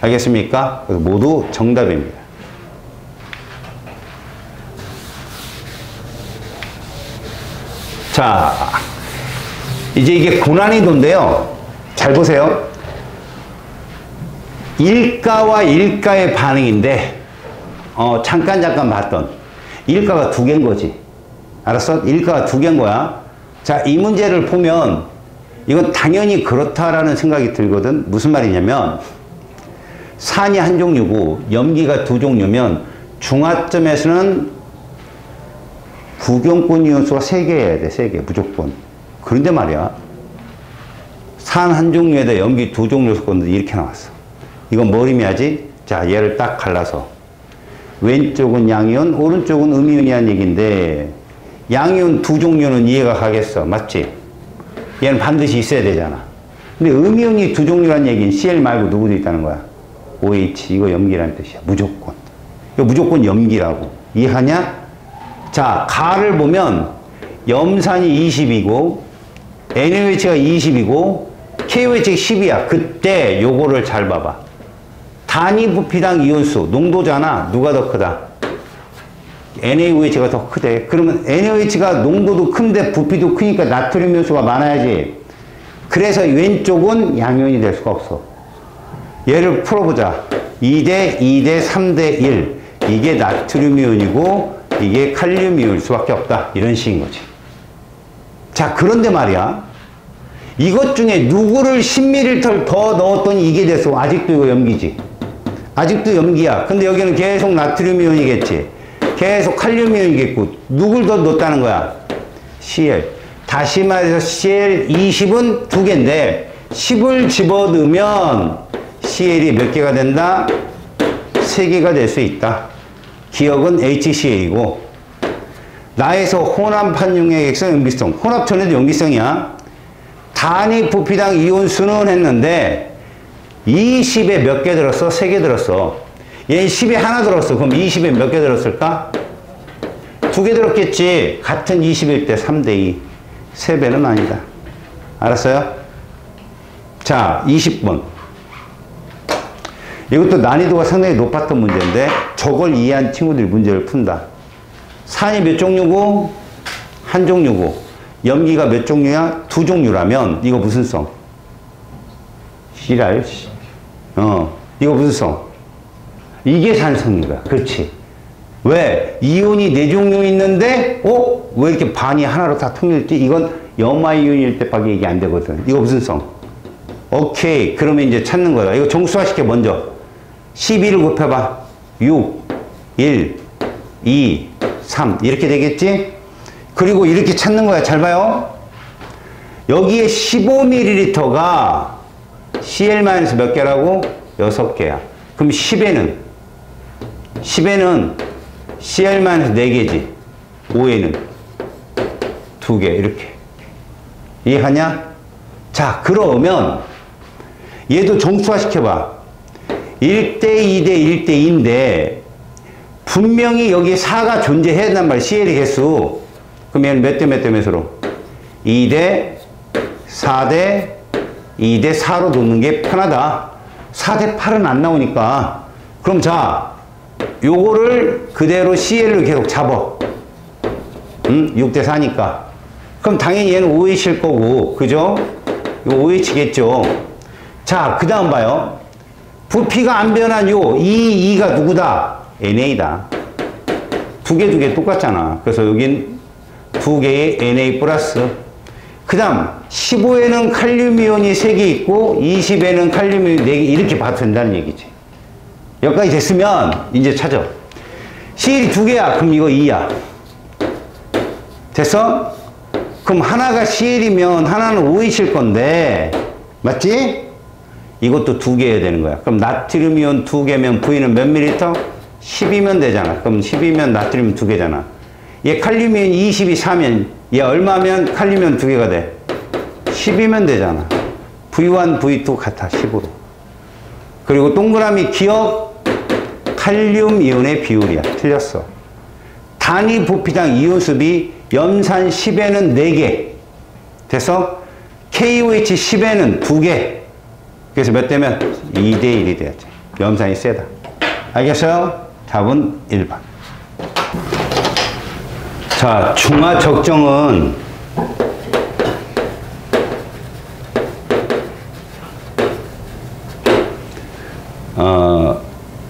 알겠습니까? 모두 정답입니다. 자, 이제 이게 고난이도인데요. 잘 보세요. 일가와 일가의 반응인데, 잠깐 봤던 일가가 두 개인 거지. 알았어? 일가가 두 개인 거야. 자, 이 문제를 보면 이건 당연히 그렇다라는 생각이 들거든. 무슨 말이냐면 산이 한 종류고 염기가 두 종류면 중화점에서는 부경권 이온수가 3개여야 돼. 3개 무조건. 그런데 말이야, 산 한 종류에다 염기 두 종류 섞었는데 이렇게 나왔어. 이건 뭘 의미하지? 자, 얘를 딱 갈라서 왼쪽은 양이온, 오른쪽은 음이온이란 얘기인데, 양이온 두 종류는 이해가 가겠어. 맞지? 얘는 반드시 있어야 되잖아. 근데 음이온이 두 종류란 얘기는 Cl 말고 누구도 있다는 거야? OH. 이거 염기라는 뜻이야. 무조건. 이거 무조건 염기라고. 이해하냐? 자, 가를 보면 염산이 20이고 NaOH가 20이고 KOH가 10이야. 그때 요거를 잘 봐봐. 단위 부피당 이온수 농도잖아. 누가 더 크다? NaOH가 더 크대. 그러면 NaOH가 농도도 큰데 부피도 크니까 나트륨 이온수가 많아야지. 그래서 왼쪽은 양이온이 될 수가 없어. 얘를 풀어보자. 2대 2대 3대 1. 이게 나트륨 이온이고 이게 칼륨 이온일 수밖에 없다. 이런 식인 거지. 자, 그런데 말이야, 이것 중에 누구를 10ml 더 넣었더니 이게 됐어. 아직도 이거 염기지. 아직도 염기야. 근데 여기는 계속 나트륨 이온이겠지. 계속 칼륨 이온이겠고, 누굴 더 넣었다는 거야? Cl. 다시 말해서 Cl 20은 두 개인데 10을 집어넣으면 Cl이 몇 개가 된다? 3개가 될 수 있다. 기억은 HCl이고, 나에서 혼합한 용액 액성 염기성. 혼합 전에도 염기성이야. 단위 부피당 이온수는 했는데 20에 몇 개 들었어? 3개 들었어. 얘 10에 하나 들었어. 그럼 20에 몇 개 들었을까? 2개 들었겠지. 같은 20일 때 3대 2. 3배는 아니다. 알았어요? 자, 20번. 이것도 난이도가 상당히 높았던 문제인데 저걸 이해한 친구들이 문제를 푼다. 산이 몇 종류고? 한 종류고. 염기가 몇 종류야? 두 종류라면 이거 무슨 성? C랄. 이거 무슨 성? 이게 산성인가? 그렇지. 왜? 이온이 4종류 있는데 왜 이렇게 반이 하나로 다 통일됐지? 이건 염화이온일 때밖에 이게 안 되거든. 이거 무슨 성? 오케이. 그러면 이제 찾는 거다. 이거 정수화시켜 먼저. 12를 곱해봐. 6, 1, 2, 3 이렇게 되겠지? 그리고 이렇게 찾는 거야. 잘 봐요. 여기에 15ml가 Cl- 몇 개라고? 6개야. 그럼 10에는 Cl- 4개지. 5에는 2개 이렇게. 이해하냐? 자, 그러면 얘도 정수화 시켜봐. 1대 2대 1대 2인데 분명히 여기 4가 존재해야 된단 말이야. Cl의 개수. 그럼 얘는 몇 대 몇 대 몇으로? 2대 4대 2대 4로 놓는 게 편하다. 4대 8은 안 나오니까. 그럼 자, 요거를 그대로 Cl로 계속 잡어. 6대 4니까. 그럼 당연히 얘는 OH일 거고, 그죠? 이거 OH겠죠. 자, 그 다음 봐요. 부피가 안 변한 요 2가 누구다? NA다. 두 개 똑같잖아. 그래서 여긴 2개의 NA 플러스. 그 다음 15에는 칼륨이온이 3개 있고 20에는 칼륨이온이 4개 이렇게 봐도 된다는 얘기지. 여기까지 됐으면 이제 찾아. Cl이 2개야. 그럼 이거 2야. 됐어? 그럼 하나가 Cl이면 하나는 OH일 건데 맞지? 이것도 2개여야 되는 거야. 그럼 나트륨이온 2개면 V는 몇 밀리터? 10이면 되잖아. 그럼 10이면 나트륨 2개잖아. 얘 칼륨이온 20이 4면 얘 얼마면 칼륨이온 2개가 돼? 10이면 되잖아. V1, V2 같아. 10으로. 그리고 동그라미 기억 칼륨 이온의 비율이야. 틀렸어. 단위 부피당 이온수비 염산 10에는 4개. 돼서 KOH 10에는 2개. 그래서 몇 대면? 2대 1이 돼야지. 염산이 세다. 알겠어요? 답은 1번. 자, 중화 적정은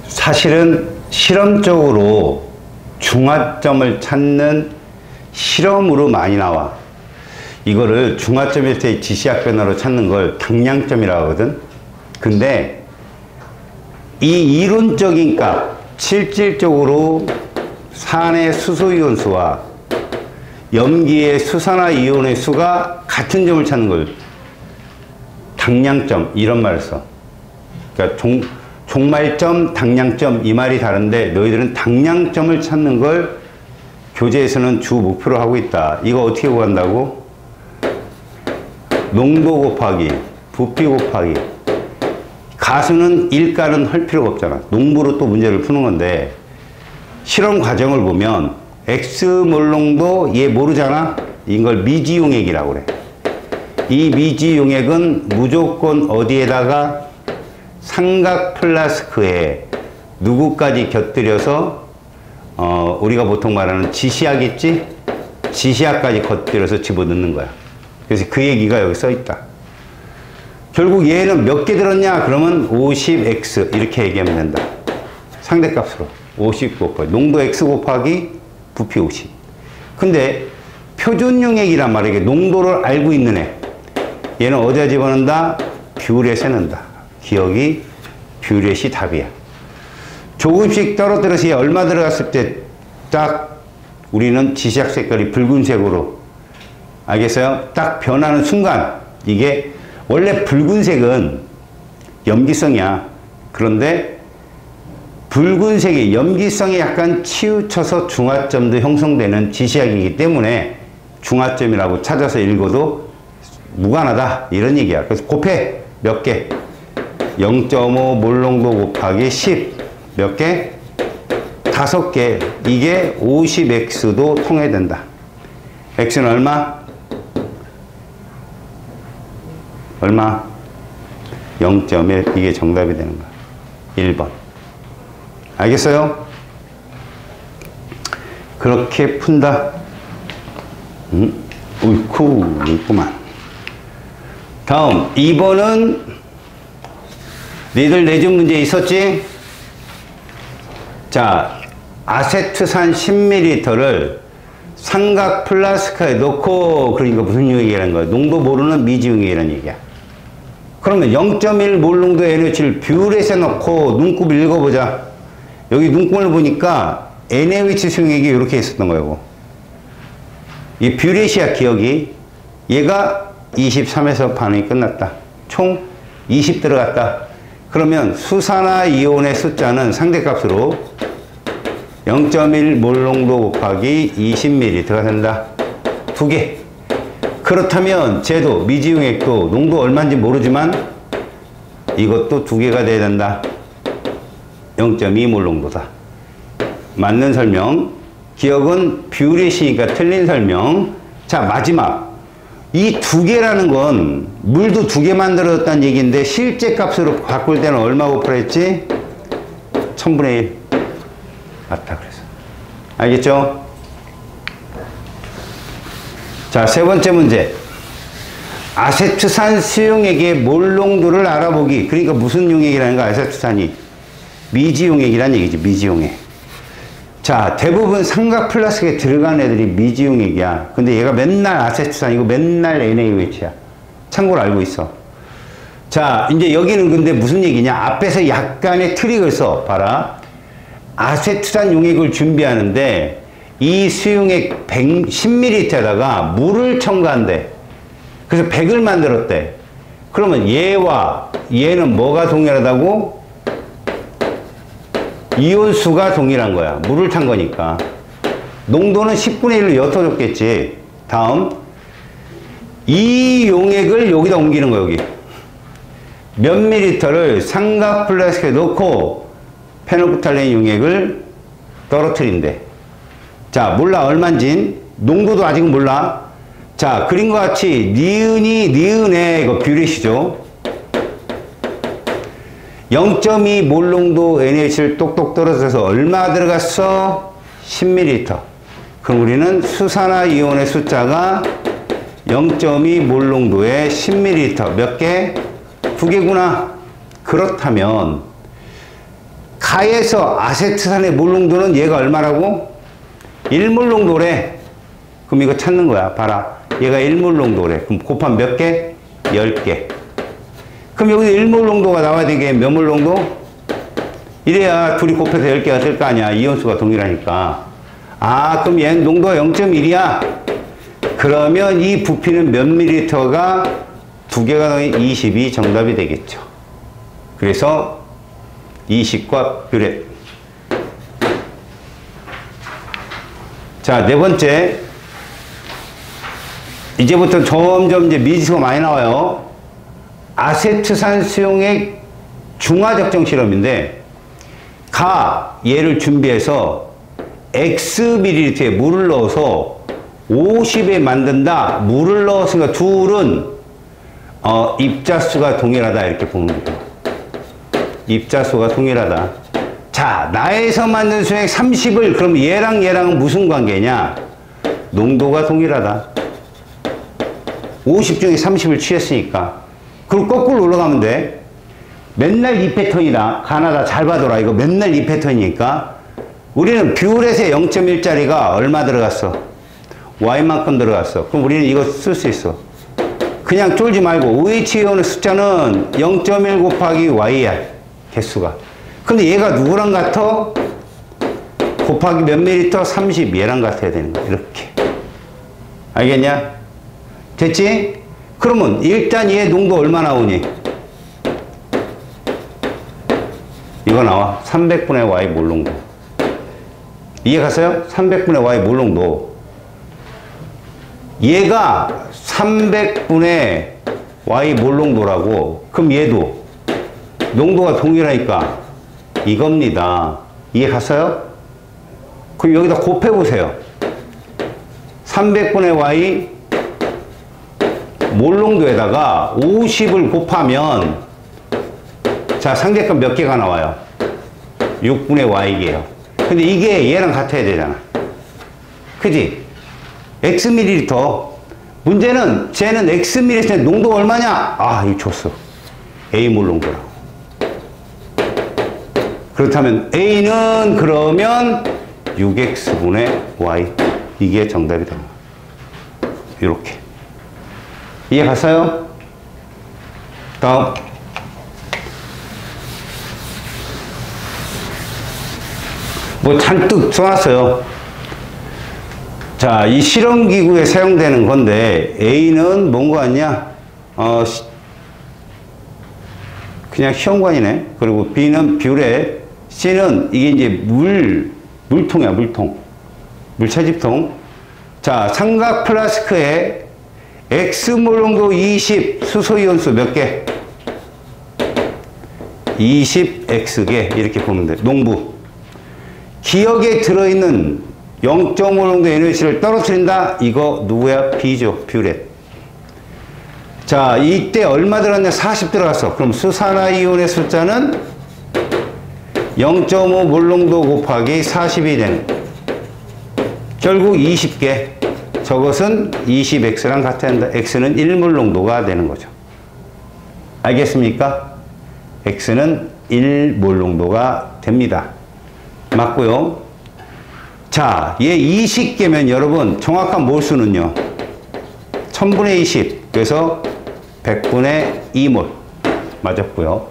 사실은 실험적으로 중화점을 찾는 실험으로 많이 나와. 이거를 중화점일 때 지시학 변화로 찾는 걸 당량점이라고 하거든. 근데 이 이론적인 값, 실질적으로 산의 수소이온수와 염기의 수산화이온의 수가 같은 점을 찾는 걸 당량점, 이런 말을 써. 그러니까 종말점, 당량점, 이 말이 다른데 너희들은 당량점을 찾는 걸 교재에서는 주 목표로 하고 있다. 이거 어떻게 구한다고? 농도 곱하기 부피 곱하기 가수는 일가는 할 필요가 없잖아. 농부로 또 문제를 푸는 건데 실험 과정을 보면 X 몰농도 얘 모르잖아? 이걸 미지용액이라고 그래. 이 미지용액은 무조건 어디에다가 삼각 플라스크에 누구까지 곁들여서 우리가 보통 말하는 지시약 있지? 지시약까지 곁들여서 집어넣는 거야. 그래서 그 얘기가 여기 써 있다. 결국 얘는 몇 개 들었냐? 그러면 50x 이렇게 얘기하면 된다. 상대값으로 50 곱하기 농도 x 곱하기 부피 50. 근데 표준용액이란 말이야. 농도를 알고 있는 애. 얘는 어디에 집어넣는다? 뷰렛에 넣는다. 기억이 뷰렛이 답이야. 조금씩 떨어뜨려서 얘 얼마 들어갔을 때 딱 우리는 지시약 색깔이 붉은색으로, 알겠어요? 딱 변하는 순간 이게 원래 붉은색은 염기성이야. 그런데 붉은색이 염기성에 약간 치우쳐서 중화점도 형성되는 지시약이기 때문에 중화점이라고 찾아서 읽어도 무관하다 이런 얘기야. 그래서 곱해 몇 개? 0.5 몰농도 곱하기 10 몇 개? 5개. 이게 50x도 통해된다. x는 얼마? 얼마? 0.1. 이게 정답이 되는 거야. 1번. 알겠어요? 그렇게 푼다. 우이쿠, 있구만. 다음, 2번은 니들 내준 문제 있었지? 자, 아세트산 10ml를 삼각 플라스크에 넣고, 그러니까 무슨 용액이라는 거야? 농도 모르는 미지용액이라는 얘기야. 그러면 0.1 몰농도 NaOH를 뷰렛에 넣고 눈곱을 읽어보자. 여기 눈곱을 보니까 NaOH 수용액이 이렇게 있었던 거예요. 이 뷰렛이야, 기억이. 얘가 23에서 반응이 끝났다. 총 20 들어갔다. 그러면 수산화이온의 숫자는 상대값으로 0.1 몰농도 곱하기 20ml가 된다. 2개. 그렇다면 쟤도 미지용액도 농도 얼마인지 모르지만 이것도 2개가 돼야 된다. 0.2 몰농도다. 맞는 설명. 기억은 뷰렛이니까 틀린 설명. 자, 마지막. 이 2개라는 건 물도 2개 만들어졌다는 얘기인데 실제 값으로 바꿀 때는 얼마 곱하라 했지? 1000분의 1. 맞다 그래서. 알겠죠? 자, 세 번째 문제. 아세트산 수용액의 몰농도를 알아보기. 그러니까 무슨 용액이라는 거야, 아세트산이? 미지용액이란 얘기지, 미지용액. 자, 대부분 삼각 플라스크에 들어간 애들이 미지용액이야. 근데 얘가 맨날 아세트산이고 맨날 NaOH야. 참고로 알고 있어. 자, 이제 여기는 근데 무슨 얘기냐? 앞에서 약간의 트릭을 써. 봐라. 아세트산 용액을 준비하는데 이 수용액 10ml에다가 물을 첨가한대. 그래서 100을 만들었대. 그러면 얘와 얘는 뭐가 동일하다고? 이온수가 동일한 거야. 물을 탄 거니까. 농도는 10분의 1로 옅어졌겠지. 다음. 이 용액을 여기다 옮기는 거야, 여기. 몇 밀리터를 삼각 플라스크에 넣고 페놀프탈렌 용액을 떨어뜨린대. 자, 몰라. 얼만진. 농도도 아직은 몰라. 자, 그림과 같이 니은이 니은의 이거 뷰렛이죠. 0.2 몰농도 NaCl 똑똑 떨어져서 얼마 들어갔어? 10ml. 그럼 우리는 수산화이온의 숫자가 0.2 몰농도에 10ml. 몇 개? 2개구나. 그렇다면 가에서 아세트산의 몰농도는 얘가 얼마라고? 1몰농도래. 그럼 이거 찾는 거야. 봐라. 얘가 1몰농도래. 그럼 곱하면 몇 개? 10개. 그럼 여기서 1몰농도가 나와야 되게 몇 몰농도? 이래야 둘이 곱해서 10개가 될 거 아니야. 이온수가 동일하니까. 아, 그럼 얘는 농도가 0.1이야? 그러면 이 부피는 몇 밀리리터가 2개가 더해 20이 정답이 되겠죠. 그래서 20과 뷰렛. 자, 네 번째. 이제부터 점점 이제 미지수가 많이 나와요. 아세트산 수용액 중화적정 실험인데, 얘를 준비해서 X ml에 물을 넣어서 50에 만든다. 물을 넣었으니까 둘은 입자수가 동일하다. 이렇게 보는 거예요. 입자수가 동일하다. 자, 나에서 만든 수용액 30을 그럼 얘랑은 무슨 관계냐? 농도가 동일하다. 50 중에 30을 취했으니까. 그리고 거꾸로 올라가면 돼. 맨날 이 패턴이다. 가나다 잘 봐둬라. 이거 맨날 이 패턴이니까 우리는 뷰렛에 0.1짜리가 얼마 들어갔어? Y만큼 들어갔어. 그럼 우리는 이거 쓸 수 있어. 그냥 쫄지 말고 OH-이온의 숫자는 0.1 곱하기 Y야. 개수가. 근데 얘가 누구랑 같아? 곱하기 몇 밀리리터? 30. 얘랑 같아야 되는 거야. 이렇게. 알겠냐? 됐지? 그러면 일단 얘 농도 얼마 나오니? 이거 나와. 300분의 Y 몰농도. 이해 갔어요? 300분의 Y 몰농도. 얘가 300분의 Y 몰농도라고. 그럼 얘도 농도가 동일하니까 이겁니다. 이해 갔어요? 그럼 여기다 곱해보세요. 300분의 Y 몰농도에다가 50을 곱하면 자, 상대값 몇 개가 나와요? 6분의 Y개요. 근데 이게 얘랑 같아야 되잖아. 그지? Xml. 문제는 쟤는 Xml 농도가 얼마냐? 아, 이거 줬어. A몰 농도라고. 그렇다면 A는 그러면 6X분의 Y. 이게 정답이 됩니다. 이렇게. 이해 갔어요? 다음. 뭐 잔뜩 써놨어요. 자, 이 실험기구에 사용되는 건데 A는 뭔 거 같냐? 그냥 시험관이네. 그리고 B는 뷰렛, C는 이게 이제 물통이야, 물통. 물채집통. 자, 삼각 플라스크에 X몰농도 20, 수소이온수 몇 개? 20X개. 이렇게 보면 돼. 농부. 기역에 들어있는 0.5농도 NaCl을 떨어뜨린다? 이거 누구야? B죠. 뷰렛. 자, 이때 얼마 들어갔냐? 40 들어갔어. 그럼 수산화이온의 숫자는 0.5 몰농도 곱하기 40이 되는. 결국 20개. 저것은 20X랑 같아야 한다. X는 1몰농도가 되는 거죠. 알겠습니까? X는 1몰농도가 됩니다. 맞고요. 자, 얘 20개면 여러분 정확한 몰수는요. 1000분의 20. 그래서 100분의 2몰. 맞았고요.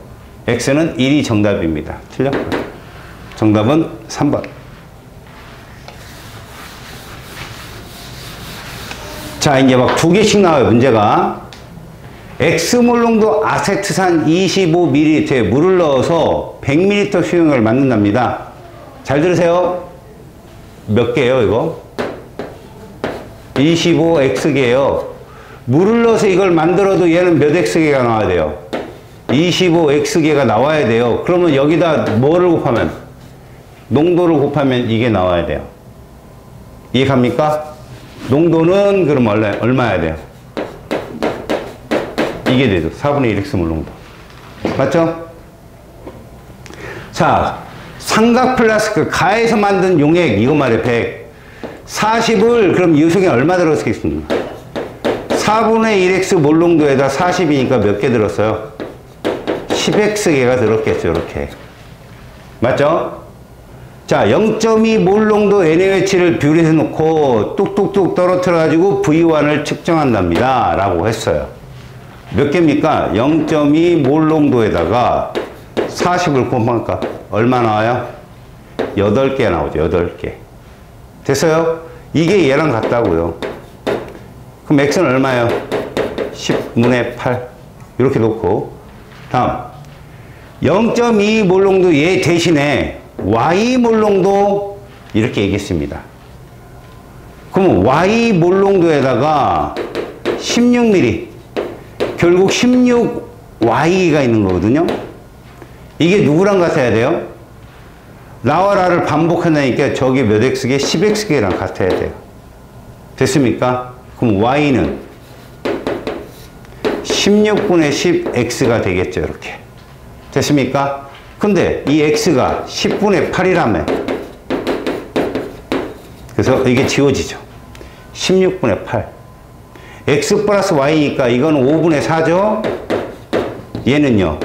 X는 1이 정답입니다. 틀렸고요. 정답은 3번. 자, 이제 막 2개씩 나와요, 문제가. X몰농도 아세트산 25ml에 물을 넣어서 100ml 수용액을 만든답니다. 잘 들으세요. 몇 개예요, 이거? 25X개예요. 물을 넣어서 이걸 만들어도 얘는 몇 X개가 나와야 돼요? 25X개가 나와야 돼요. 그러면 여기다 뭐를 곱하면? 농도를 곱하면 이게 나와야 돼요. 이해갑니까? 농도는 그럼 얼마야 돼요? 이게 되죠. 4분의 1x 몰농도. 맞죠? 자, 삼각 플라스크 가에서 만든 용액, 이거 말이에요. 100. 40을 그럼 이 속에 얼마 들었겠습니까? 4분의 1x 몰농도에다 40이니까 몇 개 들었어요? 10x개가 들었겠죠. 이렇게. 맞죠? 자, 0.2 몰농도 NaOH를 뷰렛에 놓고 뚝뚝뚝 떨어뜨려가지고 V1을 측정한답니다. 라고 했어요. 몇 개입니까? 0.2 몰농도에다가 40을 곱하니까 얼마 나와요? 8개 나오죠. 8개. 됐어요? 이게 얘랑 같다고요. 그럼 x는 얼마예요? 10분의 8. 이렇게 놓고 다음 0.2 몰농도 얘 대신에 Y 몰농도 이렇게 얘기했습니다. 그럼 Y 몰농도에다가 16mm 결국 16Y가 있는 거거든요. 이게 누구랑 같아야 돼요? 나와라를 반복한다니까 저게 몇 X개? 10X개랑 같아야 돼요. 됐습니까? 그럼 Y는 16분의 10X가 되겠죠. 이렇게. 됐습니까? 근데 이 X가 10분의 8이라며. 그래서 이게 지워지죠. 16분의 8. X 플러스 Y니까 이건 5분의 4죠? 얘는요.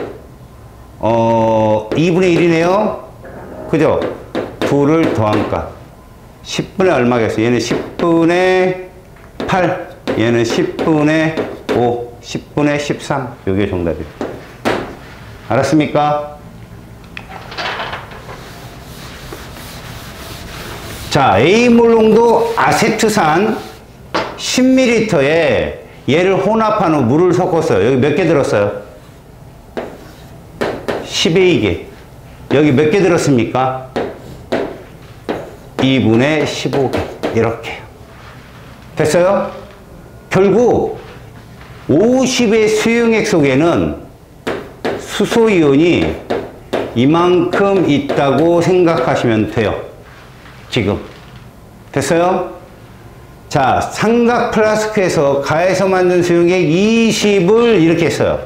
2분의 1이네요. 그죠? 2를 더한 값. 10분의 얼마겠어? 얘는 10분의 8. 얘는 10분의 5. 10분의 13. 이게 정답이에요. 알았습니까? 자, A 몰농도 아세트산 10ml에 얘를 혼합한 후 물을 섞었어요. 여기 몇 개 들었어요? 12개. 여기 몇 개 들었습니까? 2분의 15개. 이렇게. 됐어요? 결국 50의 수용액 속에는 수소이온이 이만큼 있다고 생각하시면 돼요. 지금. 됐어요? 자, 삼각 플라스크에서 가에서 만든 수용액 20을 이렇게 했어요.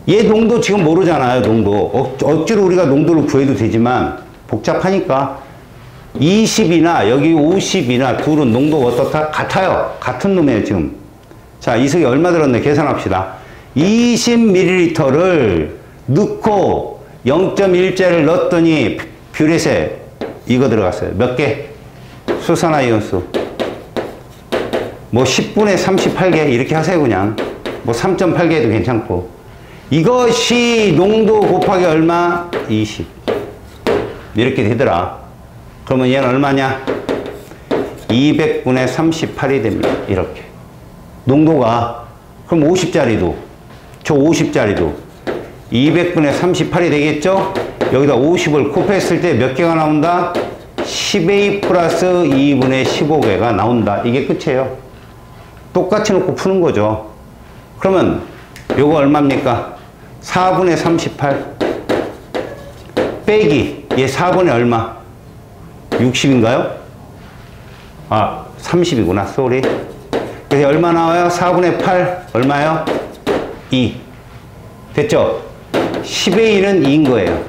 얘 농도 지금 모르잖아요. 농도. 억지로 우리가 농도를 구해도 되지만 복잡하니까 20이나 여기 50이나 둘은 농도가 어떻다? 같아요. 같은 놈이에요. 지금. 자, 이 속에 얼마 들었네. 계산합시다. 20ml를 넣고 0.1자를 넣었더니 뷰렛에 이거 들어갔어요. 몇 개? 수산화이온수. 뭐 10분의 38개 이렇게 하세요. 그냥. 뭐 3.8개 해도 괜찮고. 이것이 농도 곱하기 얼마? 20. 이렇게 되더라. 그러면 얘는 얼마냐? 200분의 38이 됩니다. 이렇게. 농도가. 그럼 50짜리도. 저 50짜리도. 200분의 38이 되겠죠? 여기다 50을 곱했을 때 몇 개가 나온다? 10A 플러스 2분의 15개가 나온다. 이게 끝이에요. 똑같이 놓고 푸는 거죠. 그러면 요거 얼마입니까? 4분의 38 빼기 얘 4분의 얼마? 60인가요? 아 30이구나. 쏘리. 그래서 얼마 나와요? 4분의 8 얼마요? 2. 됐죠? 10의 1은 2인 거예요.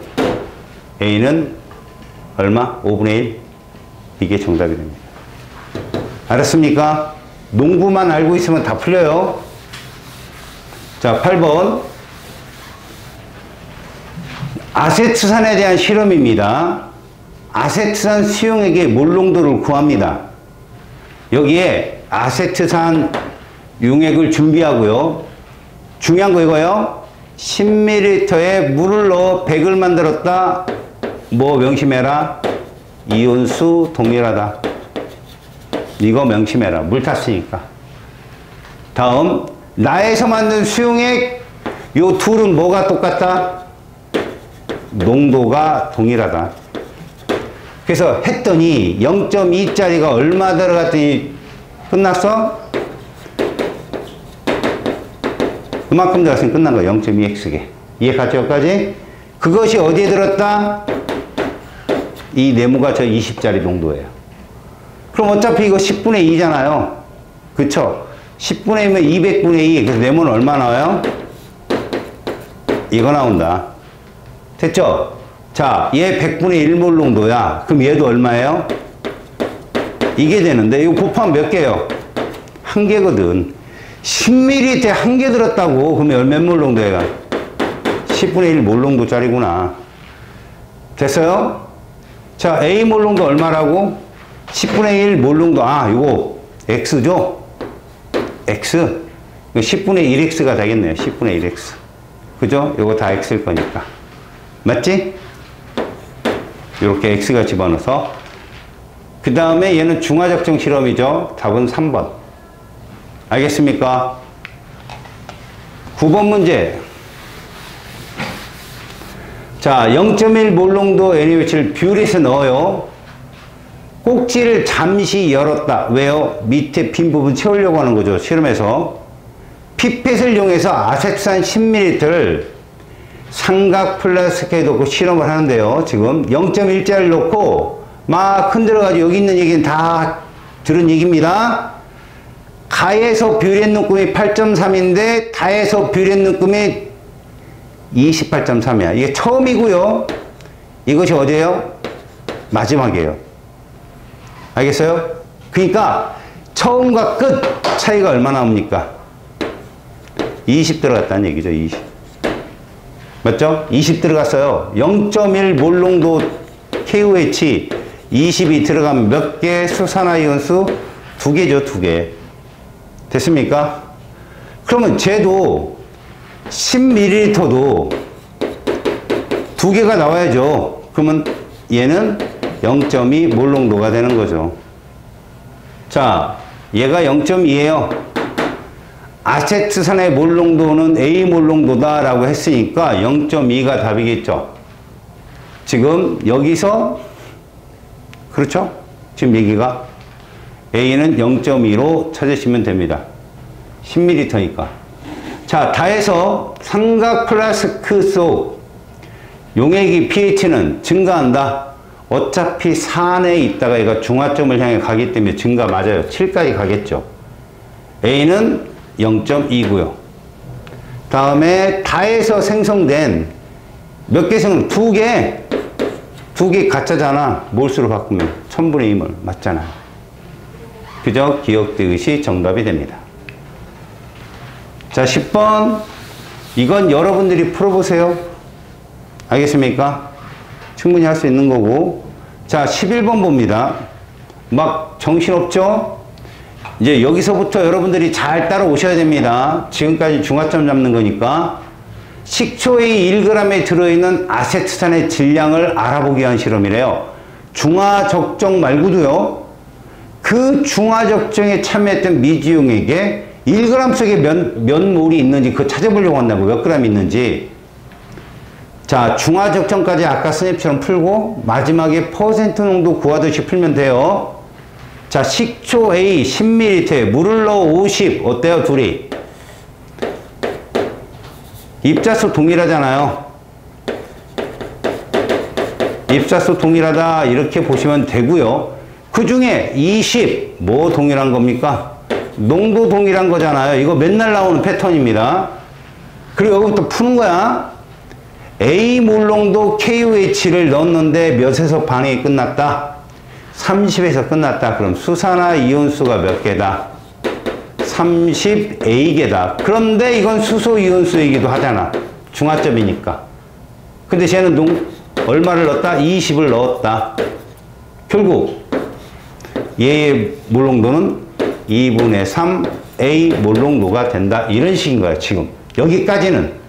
A는 얼마? 5분의 1. 이게 정답이 됩니다. 알았습니까? 농부만 알고 있으면 다 풀려요. 자, 8번. 아세트산에 대한 실험입니다. 아세트산 수용액의 몰농도를 구합니다. 여기에 아세트산 용액을 준비하고요. 중요한 거 이거요. 10ml에 물을 넣어 100을 만들었다. 뭐 명심해라. 이온수 동일하다. 이거 명심해라. 물 탔으니까. 다음 나에서 만든 수용액 요 둘은 뭐가 똑같다? 농도가 동일하다. 그래서 했더니 0.2짜리가 얼마 들어갔더니 끝났어? 그만큼 들어갔으면 끝난 거야. 0.2x개. 이해갔죠? 여기까지? 그것이 어디에 들었다? 이 네모가 저 20짜리 농도예요. 그럼 어차피 이거 10분의 2잖아요. 그쵸? 10분의 2면 200분의 2. 그래서 네모는 얼마 나와요? 이거 나온다. 됐죠? 자, 얘 100분의 1몰 농도야. 그럼 얘도 얼마예요? 이게 되는데, 이거 곱하면 몇 개요? 한 개거든. 10ml에 한 개 들었다고. 그러면 몇 몰 농도야? 10분의 1 몰 농도짜리구나. 됐어요? 자, A 몰 농도 얼마라고? 10분의 1 몰 농도. 아, 이거 X죠? X. 이거 10분의 1X가 되겠네요. 10분의 1X. 그죠? 이거 다 X일 거니까. 맞지? 이렇게 X가 집어넣어서. 그 다음에 얘는 중화적정 실험이죠. 답은 3번. 알겠습니까? 9번 문제. 자, 0.1 몰농도 NaOH를 뷰릿에 넣어요. 꼭지를 잠시 열었다. 왜요? 밑에 빈 부분 채우려고 하는 거죠. 실험에서. 피펫을 이용해서 아세트산 10ml를 삼각 플라스틱에 넣고 실험을 하는데요. 지금 0.1자를 넣고 막 흔들어가지고 여기 있는 얘기는 다 들은 얘기입니다. 가에서 뷰렛 눈금이 8.3인데 다에서 뷰렛 눈금이 28.3이야. 이게 처음이고요. 이것이 어디예요? 마지막이에요. 알겠어요? 그러니까 처음과 끝 차이가 얼마 나옵니까? 20 들어갔다는 얘기죠. 20. 맞죠? 20 들어갔어요. 0.1 몰농도 KOH 20이 들어가면 몇 개 수산화이온수? 2개죠. 2개. 됐습니까? 그러면 쟤도 10ml도 2개가 나와야죠. 그러면 얘는 0.2 몰농도가 되는 거죠. 자, 얘가 0.2예요. 아세트산의 몰농도는 A 몰농도다 라고 했으니까 0.2가 답이겠죠. 지금 여기서 그렇죠? 지금 얘기가 A는 0.2로 찾으시면 됩니다. 10ml니까. 자, 다해서 삼각 플라스크 속 용액이 pH는 증가한다. 어차피 산에 있다가 얘가 중화점을 향해 가기 때문에 증가 맞아요. 7까지 가겠죠. A는 0.2고요. 다음에 다해서 생성된 몇 개 생성? 2개. 2개 가짜잖아. 몰수로 바꾸면 1000분의 2몰 맞잖아. 그저 기억되듯이 정답이 됩니다. 자, 10번. 이건 여러분들이 풀어보세요. 알겠습니까? 충분히 할 수 있는 거고. 자, 11번 봅니다. 막 정신없죠? 이제 여기서부터 여러분들이 잘 따라오셔야 됩니다. 지금까지 중화점 잡는 거니까. 식초의 1g에 들어있는 아세트산의 질량을 알아보기 위한 실험이래요. 중화적정 말고도요. 그 중화적정에 참여했던 미지용에게 1g 속에 몇 몰이 있는지 그거 찾아보려고 한다고. 몇 g 있는지. 자, 중화적정까지 아까 스냅처럼 풀고 마지막에 퍼센트 농도 구하듯이 풀면 돼요. 자, 식초 A 10ml에 물을 넣어 50. 어때요, 둘이? 입자수 동일하잖아요. 입자수 동일하다 이렇게 보시면 되고요. 그 중에 20 뭐 동일한 겁니까? 농도 동일한 거잖아요. 이거 맨날 나오는 패턴입니다. 그리고 여기부터 푸는 거야. A 몰농도 KOH를 넣었는데 몇에서 반응이 끝났다? 30에서 끝났다. 그럼 수산화 이온수가 몇 개다? 30A개다. 그런데 이건 수소 이온수이기도 하잖아. 중화점이니까. 근데 쟤는 얼마를 넣었다? 20을 넣었다. 결국 얘의 몰농도는 2분의 3 A 몰농도가 된다. 이런 식인 거야, 지금. 여기까지는.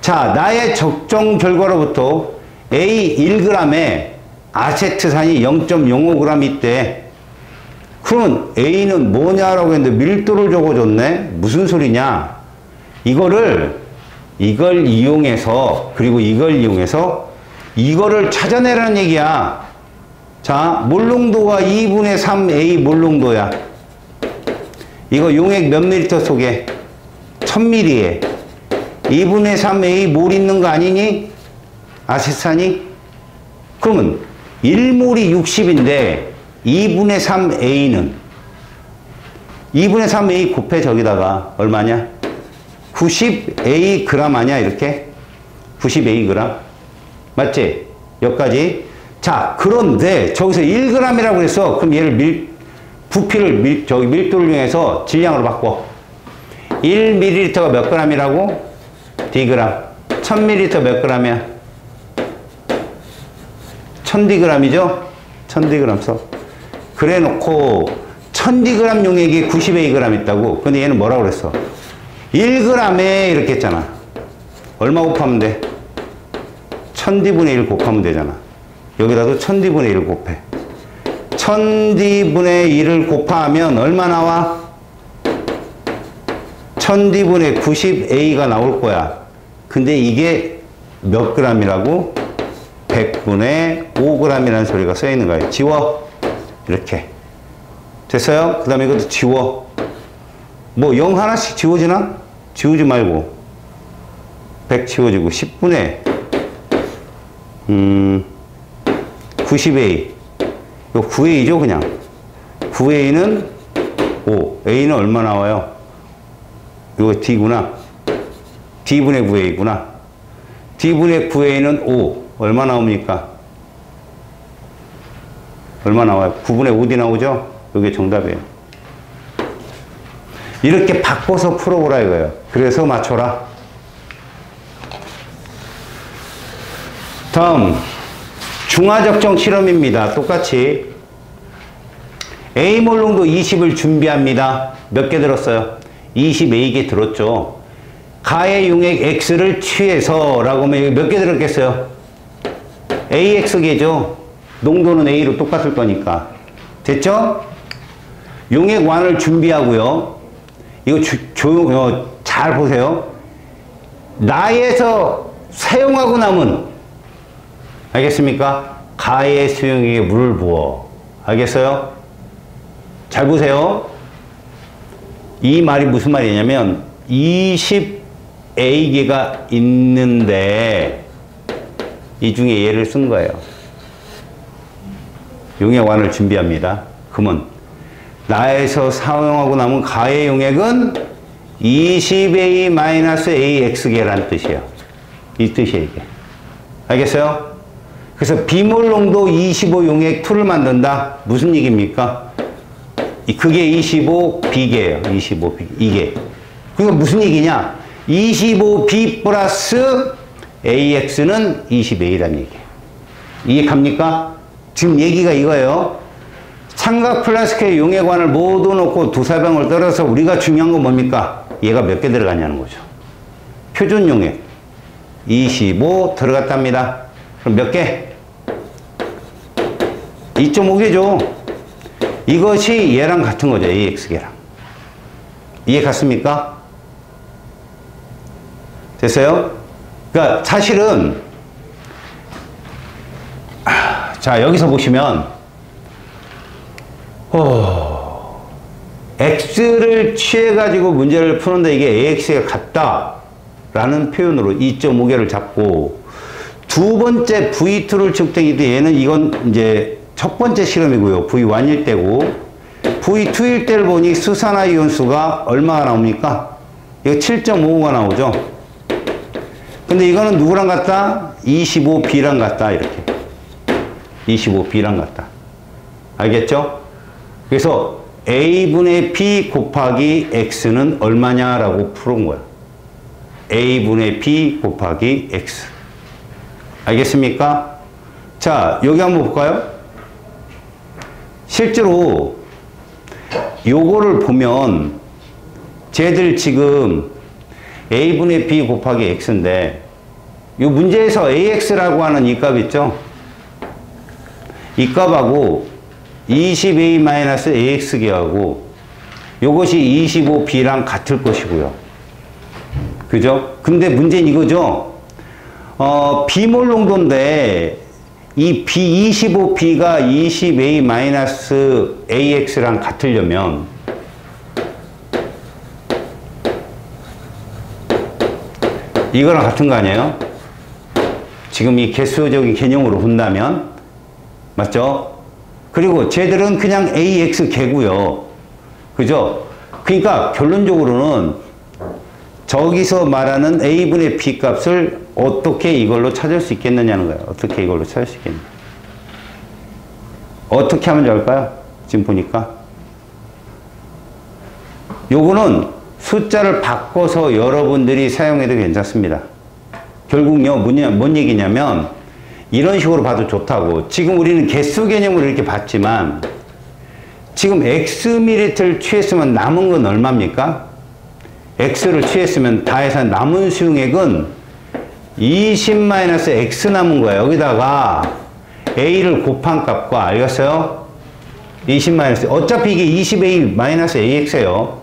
자, 나의 적정 결과로부터 A 1g에 아세트산이 0.05g 있대. 그러면 A는 뭐냐라고 했는데 밀도를 적어줬네? 무슨 소리냐? 이걸 이용해서, 그리고 이걸 이용해서 이거를 찾아내라는 얘기야. 자, 몰농도가 2분의 3 A 몰농도야. 이거 용액 몇 밀리터 속에? 1000ml에 2분의 3 A 몰 있는 거 아니니? 아세트산이? 그러면 1몰이 60인데 2분의 3a는 2분의 3a 곱해 저기다가 얼마냐? 90a 그램 아니야 이렇게? 90a 그램 맞지? 여기까지. 자 그런데 저기서 1g이라고 그랬어. 그럼 얘를 부피를 저기 밀도를 이용해서 질량으로 바꿔. 1ml가 몇 g이라고? dg. 1000ml 몇 g이야? 1000dg이죠? 1000dg 써. 그래 놓고 1000dg 용액이 90a 있다고. 근데 얘는 뭐라고 그랬어? 1g에 이렇게 했잖아. 얼마 곱하면 돼? 1000d분의 1 곱하면 되잖아. 여기다도 1000d분의 1 곱해. 1000d분의 1을 곱하면 얼마 나와? 1000d분의 90a가 나올 거야. 근데 이게 몇 g이라고? 100분의 5g이라는 소리가 써 있는 거예요. 지워. 이렇게. 됐어요? 그 다음에 이것도 지워. 뭐 0 하나씩 지워지나? 지우지 말고 100 지워지고 10분의 90a 이거 9a죠 그냥. 9a는 5 a는 얼마 나와요? 이거 d구나. d분의 9a구나. d분의 9a는 5 얼마 나옵니까? 얼마 나와요? 9분의 5d 나오죠? 이게 정답이에요. 이렇게 바꿔서 풀어보라 이거예요. 그래서 맞춰라. 다음 중화적정 실험입니다. 똑같이 A몰 농도 20을 준비합니다. 몇 개 들었어요? 20A개 들었죠. 가의 용액 X를 취해서 라고 하면 몇 개 들었겠어요? AX개죠. 농도는 A로 똑같을 거니까. 됐죠? 용액 1을 준비하고요. 이거 잘 보세요. 나에서 사용하고 남은, 알겠습니까? 가의 수용액에 물을 부어. 알겠어요? 잘 보세요. 이 말이 무슨 말이냐면 20A개가 있는데 이 중에 얘를 쓴 거예요. 용액 1을 준비합니다. 그러면 나에서 사용하고 남은 가의 용액은 20A-AX개라는 뜻이에요. 이 뜻이에요, 이게. 알겠어요? 그래서 비몰 농도 25 용액 2를 만든다. 무슨 얘기입니까? 그게 25B개예요. 25B. 이게. 그러니까 무슨 얘기냐? 25B 플러스 AX는 20A라는 얘기예요. 이해 갑니까? 지금 얘기가 이거예요. 삼각 플라스크의 용액관을 모두 놓고 두세 병을 떨어서 우리가 중요한 건 뭡니까? 얘가 몇 개 들어가냐는 거죠. 표준 용액 25 들어갔답니다. 그럼 몇 개? 2.5개죠. 이것이 얘랑 같은 거죠. AX개랑. 이해 갔습니까? 됐어요? 그러니까 사실은 자 여기서 보시면 X를 취해가지고 문제를 푸는데 이게 AX가 같다라는 표현으로 2.5개를 잡고 두 번째 V2를 측정할 때 얘는 이건 이제 첫 번째 실험이고요. V1일 때고 V2일 때를 보니 수산화이온수가 얼마가 나옵니까? 이거 7.55가 나오죠. 근데 이거는 누구랑 같다? 25B랑 같다. 이렇게 25B랑 같다. 알겠죠? 그래서 A분의 B 곱하기 X는 얼마냐라고 풀은 거야. A분의 B 곱하기 X. 알겠습니까? 자, 여기 한번 볼까요? 실제로 요거를 보면 쟤들 지금 A분의 B 곱하기 X인데 요 문제에서 AX라고 하는 이 값 있죠? 이 값하고 20A-AX개하고 요것이 25B랑 같을 것이고요. 그죠? 근데 문제는 이거죠? 비몰 농도인데 이 B25B가 20A-AX랑 같으려면 이거랑 같은 거 아니에요? 지금 이 개수적인 개념으로 본다면 맞죠? 그리고 쟤들은 그냥 AX 개고요. 그죠? 그러니까 결론적으로는 저기서 말하는 A분의 B 값을 어떻게 이걸로 찾을 수 있겠느냐는 거예요. 어떻게 이걸로 찾을 수 있겠냐. 어떻게 하면 좋을까요? 지금 보니까. 요거는 숫자를 바꿔서 여러분들이 사용해도 괜찮습니다. 결국요, 뭔 얘기냐면, 이런 식으로 봐도 좋다고. 지금 우리는 개수 개념으로 이렇게 봤지만, 지금 X미리터를 취했으면 남은 건 얼마입니까? X를 취했으면 다 해서 남은 수용액은 20-X 남은 거야. 여기다가 A를 곱한 값과, 알겠어요? 20-, 어차피 이게 20A-AX예요.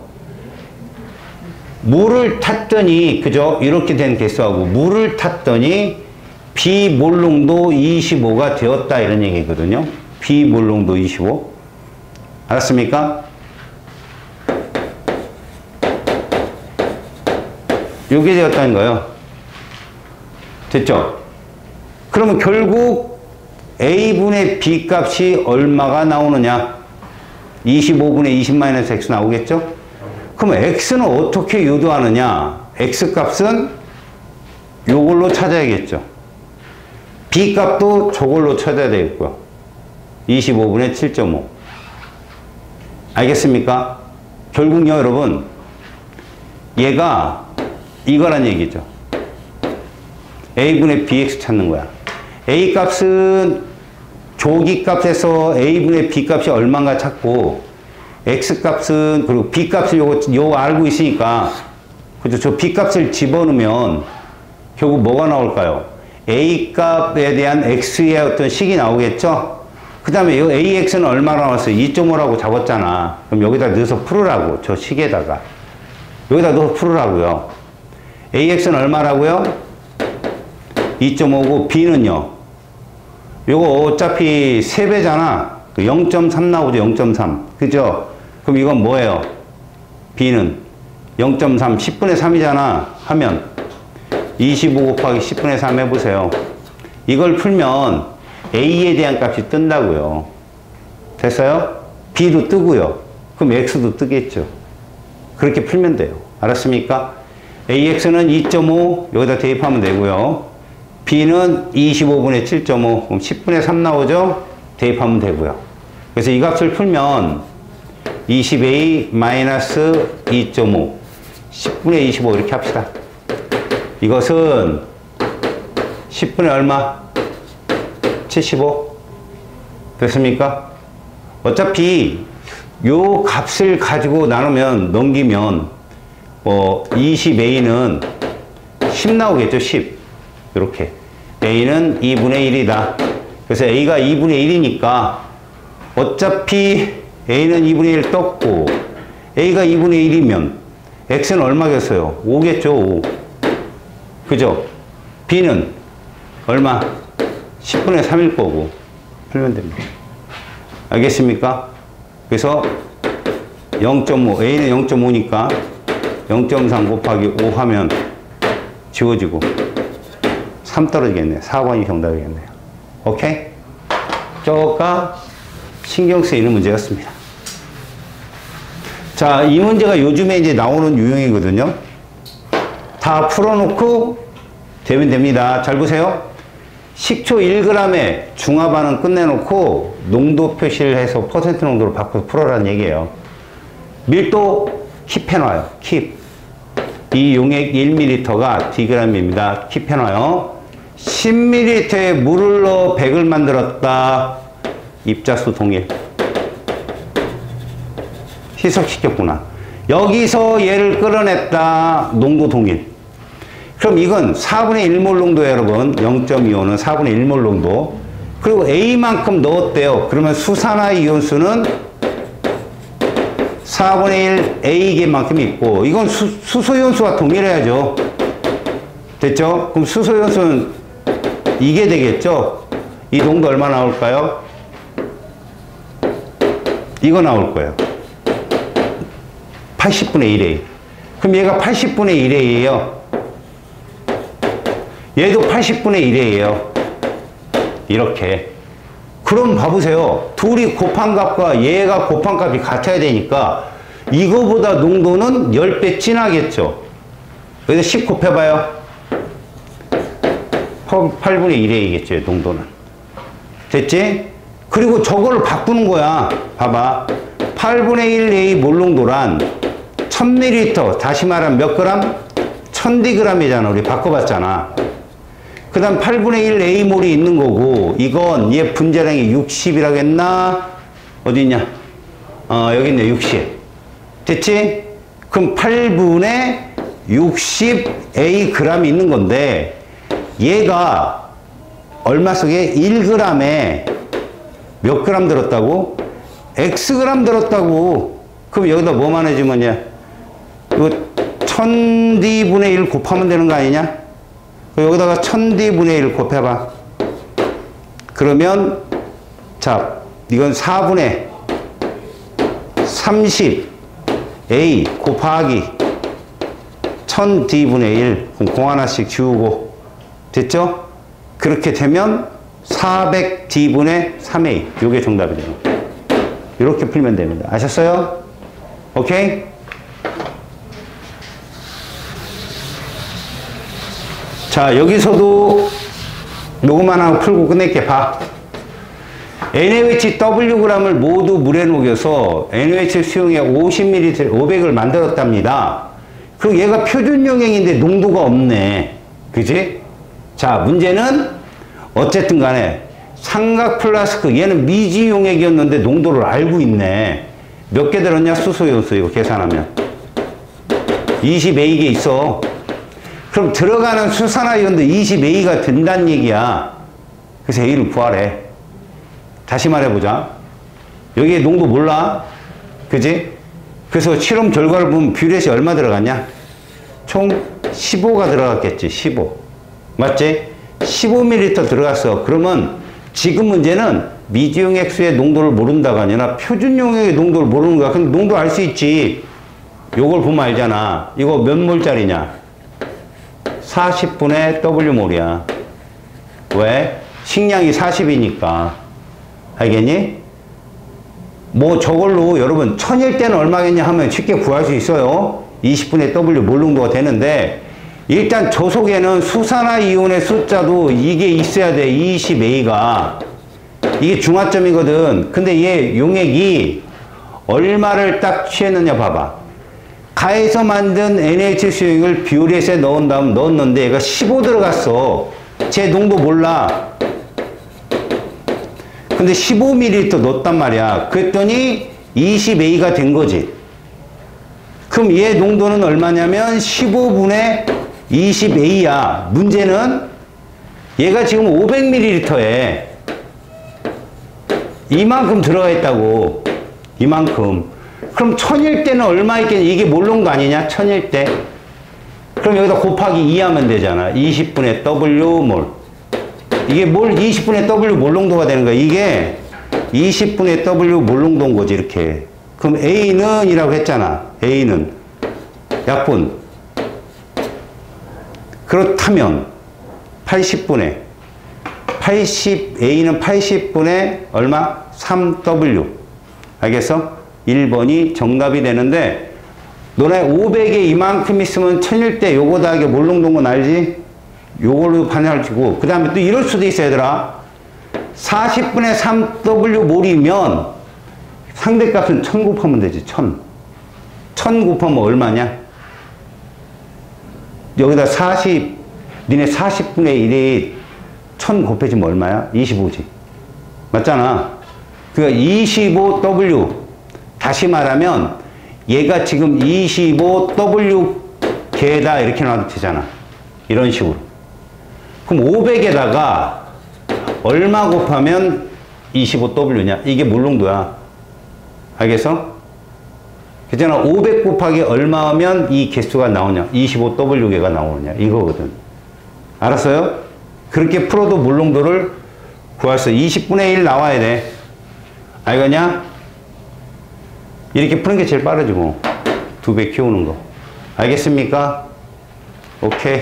물을 탔더니, 그죠? 이렇게 된 개수하고, 물을 탔더니, 비몰농도 25가 되었다. 이런 얘기거든요. 비몰농도 25. 알았습니까? 요게 되었다는 거예요. 됐죠? 그러면 결국 A분의 B 값이 얼마가 나오느냐? 25분의 20-X 나오겠죠? 그러면 X는 어떻게 유도하느냐? X 값은 요걸로 찾아야겠죠. B 값도 저걸로 찾아야 되겠고요. 25분의 7.5. 알겠습니까? 결국요, 여러분, 얘가 이거란 얘기죠. A분의 BX 찾는 거야. A 값은 조기 값에서 A분의 B 값이 얼마인가 찾고, X 값은, 그리고 B 값을 요거 알고 있으니까, 그죠? 저 B 값을 집어넣으면 결국 뭐가 나올까요? A 값에 대한 X의 어떤 식이 나오겠죠? 그 다음에 이 AX는 얼마나 나왔어요? 2.5라고 잡았잖아. 그럼 여기다 넣어서 풀으라고. 저 식에다가. 여기다 넣어서 풀으라고요. AX는 얼마라고요? 2.5고 B는요? 요거 어차피 3배잖아. 0.3 나오죠. 0.3. 그죠? 그럼 이건 뭐예요? B는 0.3, 10분의 3이잖아. 하면 25 곱하기 10분의 3 해보세요. 이걸 풀면 A에 대한 값이 뜬다고요. 됐어요? B도 뜨고요. 그럼 X도 뜨겠죠. 그렇게 풀면 돼요. 알았습니까? AX는 2.5 여기다 대입하면 되고요. B는 25분의 7.5 그럼 10분의 3 나오죠? 대입하면 되고요. 그래서 이 값을 풀면 20A-2.5 10분의 25 이렇게 합시다. 이것은 10분의 얼마? 75 됐습니까? 어차피 요 값을 가지고 나누면 넘기면 20A는 10 나오겠죠. 10 이렇게 A는 2분의 1이다. 그래서 A가 2분의 1이니까 어차피 A는 2분의 1 떴고 A가 2분의 1이면 X는 얼마겠어요? 5겠죠. 5. 그죠? B는 얼마? 10분의 3일 거고 풀면 됩니다. 알겠습니까? 그래서 0.5 A는 0.5니까 0.3 곱하기 5 하면 지워지고 3 떨어지겠네요. 4번이 정답이겠네요. 오케이? 저가 신경 쓰이는 문제였습니다. 자, 이 문제가 요즘에 이제 나오는 유형이거든요. 다 풀어놓고 되면 됩니다. 잘 보세요. 식초 1g에 중화반응 끝내놓고 농도 표시를 해서 퍼센트 농도로 바꿔서 풀어라는 얘기예요. 밀도 킵해놔요. 킵. 이 용액 1ml가 Dg입니다. 킵해놔요. 10ml에 물을 넣어 100을 만들었다. 입자수 동일. 희석시켰구나. 여기서 얘를 끌어냈다. 농도 동일. 그럼 이건 4분의 1몰 농도예요, 여러분. 0.25는 4분의 1몰 농도. 그리고 A만큼 넣었대요. 그러면 수산화 이온수는 4분의 1 A개만큼 있고, 이건 수소이온수와 동일해야죠. 됐죠? 그럼 수소이온수는 이게 되겠죠? 이 농도 얼마 나올까요? 이거 나올 거예요. 80분의 1A. 그럼 얘가 80분의 1A예요. 얘도 80분의 1A예요. 이렇게. 그럼 봐보세요. 둘이 곱한 값과 얘가 곱한 값이 같아야 되니까 이거보다 농도는 10배 진하겠죠. 그래서 10 곱해봐요. 8분의 1A겠죠, 농도는. 됐지? 그리고 저거를 바꾸는 거야. 봐봐. 8분의 1A 몰농도란 1000ml, 다시 말하면 몇 그램? 1000dg이잖아. 우리 바꿔봤잖아. 그 다음 8분의 1 A몰이 있는 거고, 이건 얘 분자량이 60이라고 했나? 어디 있냐? 여기 있네, 60. 됐지? 그럼 8분의 60A g이 있는 건데, 얘가 얼마 속에 1g에 몇 그램 들었다고? Xg 들었다고. 그럼 여기다 뭐만 해주면 이거 1000D분의 1 곱하면 되는 거 아니냐? 여기다가 1000D분의 1 곱해봐. 그러면 자, 이건 4분의 30A 곱하기 1000D분의 1. 그럼 공 하나씩 지우고. 됐죠? 그렇게 되면 400D분의 3A. 이게 정답이 돼요. 이렇게 풀면 됩니다. 아셨어요? 오케이? 자, 여기서도 요거만 하고 풀고 끝낼게. 봐. NaOH Wg을 모두 물에 녹여서 NaOH 수용액 50ml, 500을 만들었답니다. 그리고 얘가 표준 용액인데 농도가 없네. 그지? 자, 문제는 어쨌든 간에 삼각 플라스크, 얘는 미지 용액이었는데 농도를 알고 있네. 몇 개 들었냐? 수소연수 이거 계산하면 20A개 있어. 그럼 들어가는 수산화이온도 20A가 된다는 얘기야. 그래서 A를 구하래. 다시 말해보자. 여기에 농도 몰라? 그지? 그래서 실험 결과를 보면 뷰렛이 얼마 들어갔냐? 총 15가 들어갔겠지. 15. 맞지? 15ml 들어갔어. 그러면 지금 문제는 미지용액수의 농도를 모른다가 아니라 표준용액의 농도를 모르는 거야. 근데 농도 알 수 있지. 요걸 보면 알잖아. 이거 몇 몰짜리냐? 40분의 W몰이야. 왜? 식량이 40이니까. 알겠니? 뭐 저걸로 여러분 천일 때는 얼마겠냐 하면 쉽게 구할 수 있어요. 20분의 W 몰농도가 되는데 일단 저 속에는 수산화 이온의 숫자도 이게 있어야 돼. 20A가. 이게 중화점이거든. 근데 얘 용액이 얼마를 딱 취했느냐 봐봐. 가에서 만든 NaOH 수용액을 뷰렛에 넣은 다음 넣었는데 얘가 15 들어갔어. 제 농도 몰라. 근데 15ml 넣었단 말이야. 그랬더니 20A가 된 거지. 그럼 얘 농도는 얼마냐면 15분의 20A야. 문제는 얘가 지금 500ml에 이만큼 들어가 있다고. 이만큼. 그럼 1000일 때는 얼마 있겠냐? 이게 몰농도 아니냐? 1000일 때. 그럼 여기다 곱하기 2 하면 되잖아. 20분의 W 몰. 이게 뭘 20분의 W 몰농도가 되는 거야. 이게 20분의 W 몰농도인 거지. 이렇게. 그럼 A는 이라고 했잖아. A는 약분. 그렇다면 80분의 A는 80분의 얼마? 3W. 알겠어? 1번이 정답이 되는데 너네 500에 이만큼 있으면 1000일 때 요거 다하게 몰농도인 건 알지? 요걸로 판단하고 그 다음에 또 이럴 수도 있어 얘들아. 40분의 3W 몰이면 상대값은 1000 곱하면 되지. 1000 곱하면 얼마냐? 여기다 40 니네 40분의 1이 1000 곱해지면 얼마야? 25지. 맞잖아. 그러니까 25W. 다시 말하면 얘가 지금 25W 개다 이렇게 놔도 되잖아. 이런 식으로. 그럼 500에다가 얼마 곱하면 25W냐? 이게 몰농도야. 알겠어? 그잖아. 500 곱하기 얼마면 이 개수가 나오냐? 25W 개가 나오느냐? 이거거든. 알았어요? 그렇게 풀어도 몰농도를 구할 수 있어. 20분의 1 나와야 돼. 알겠냐? 이렇게 푸는 게 제일 빠르지 뭐. 2배 키우는 거. 알겠습니까? 오케이.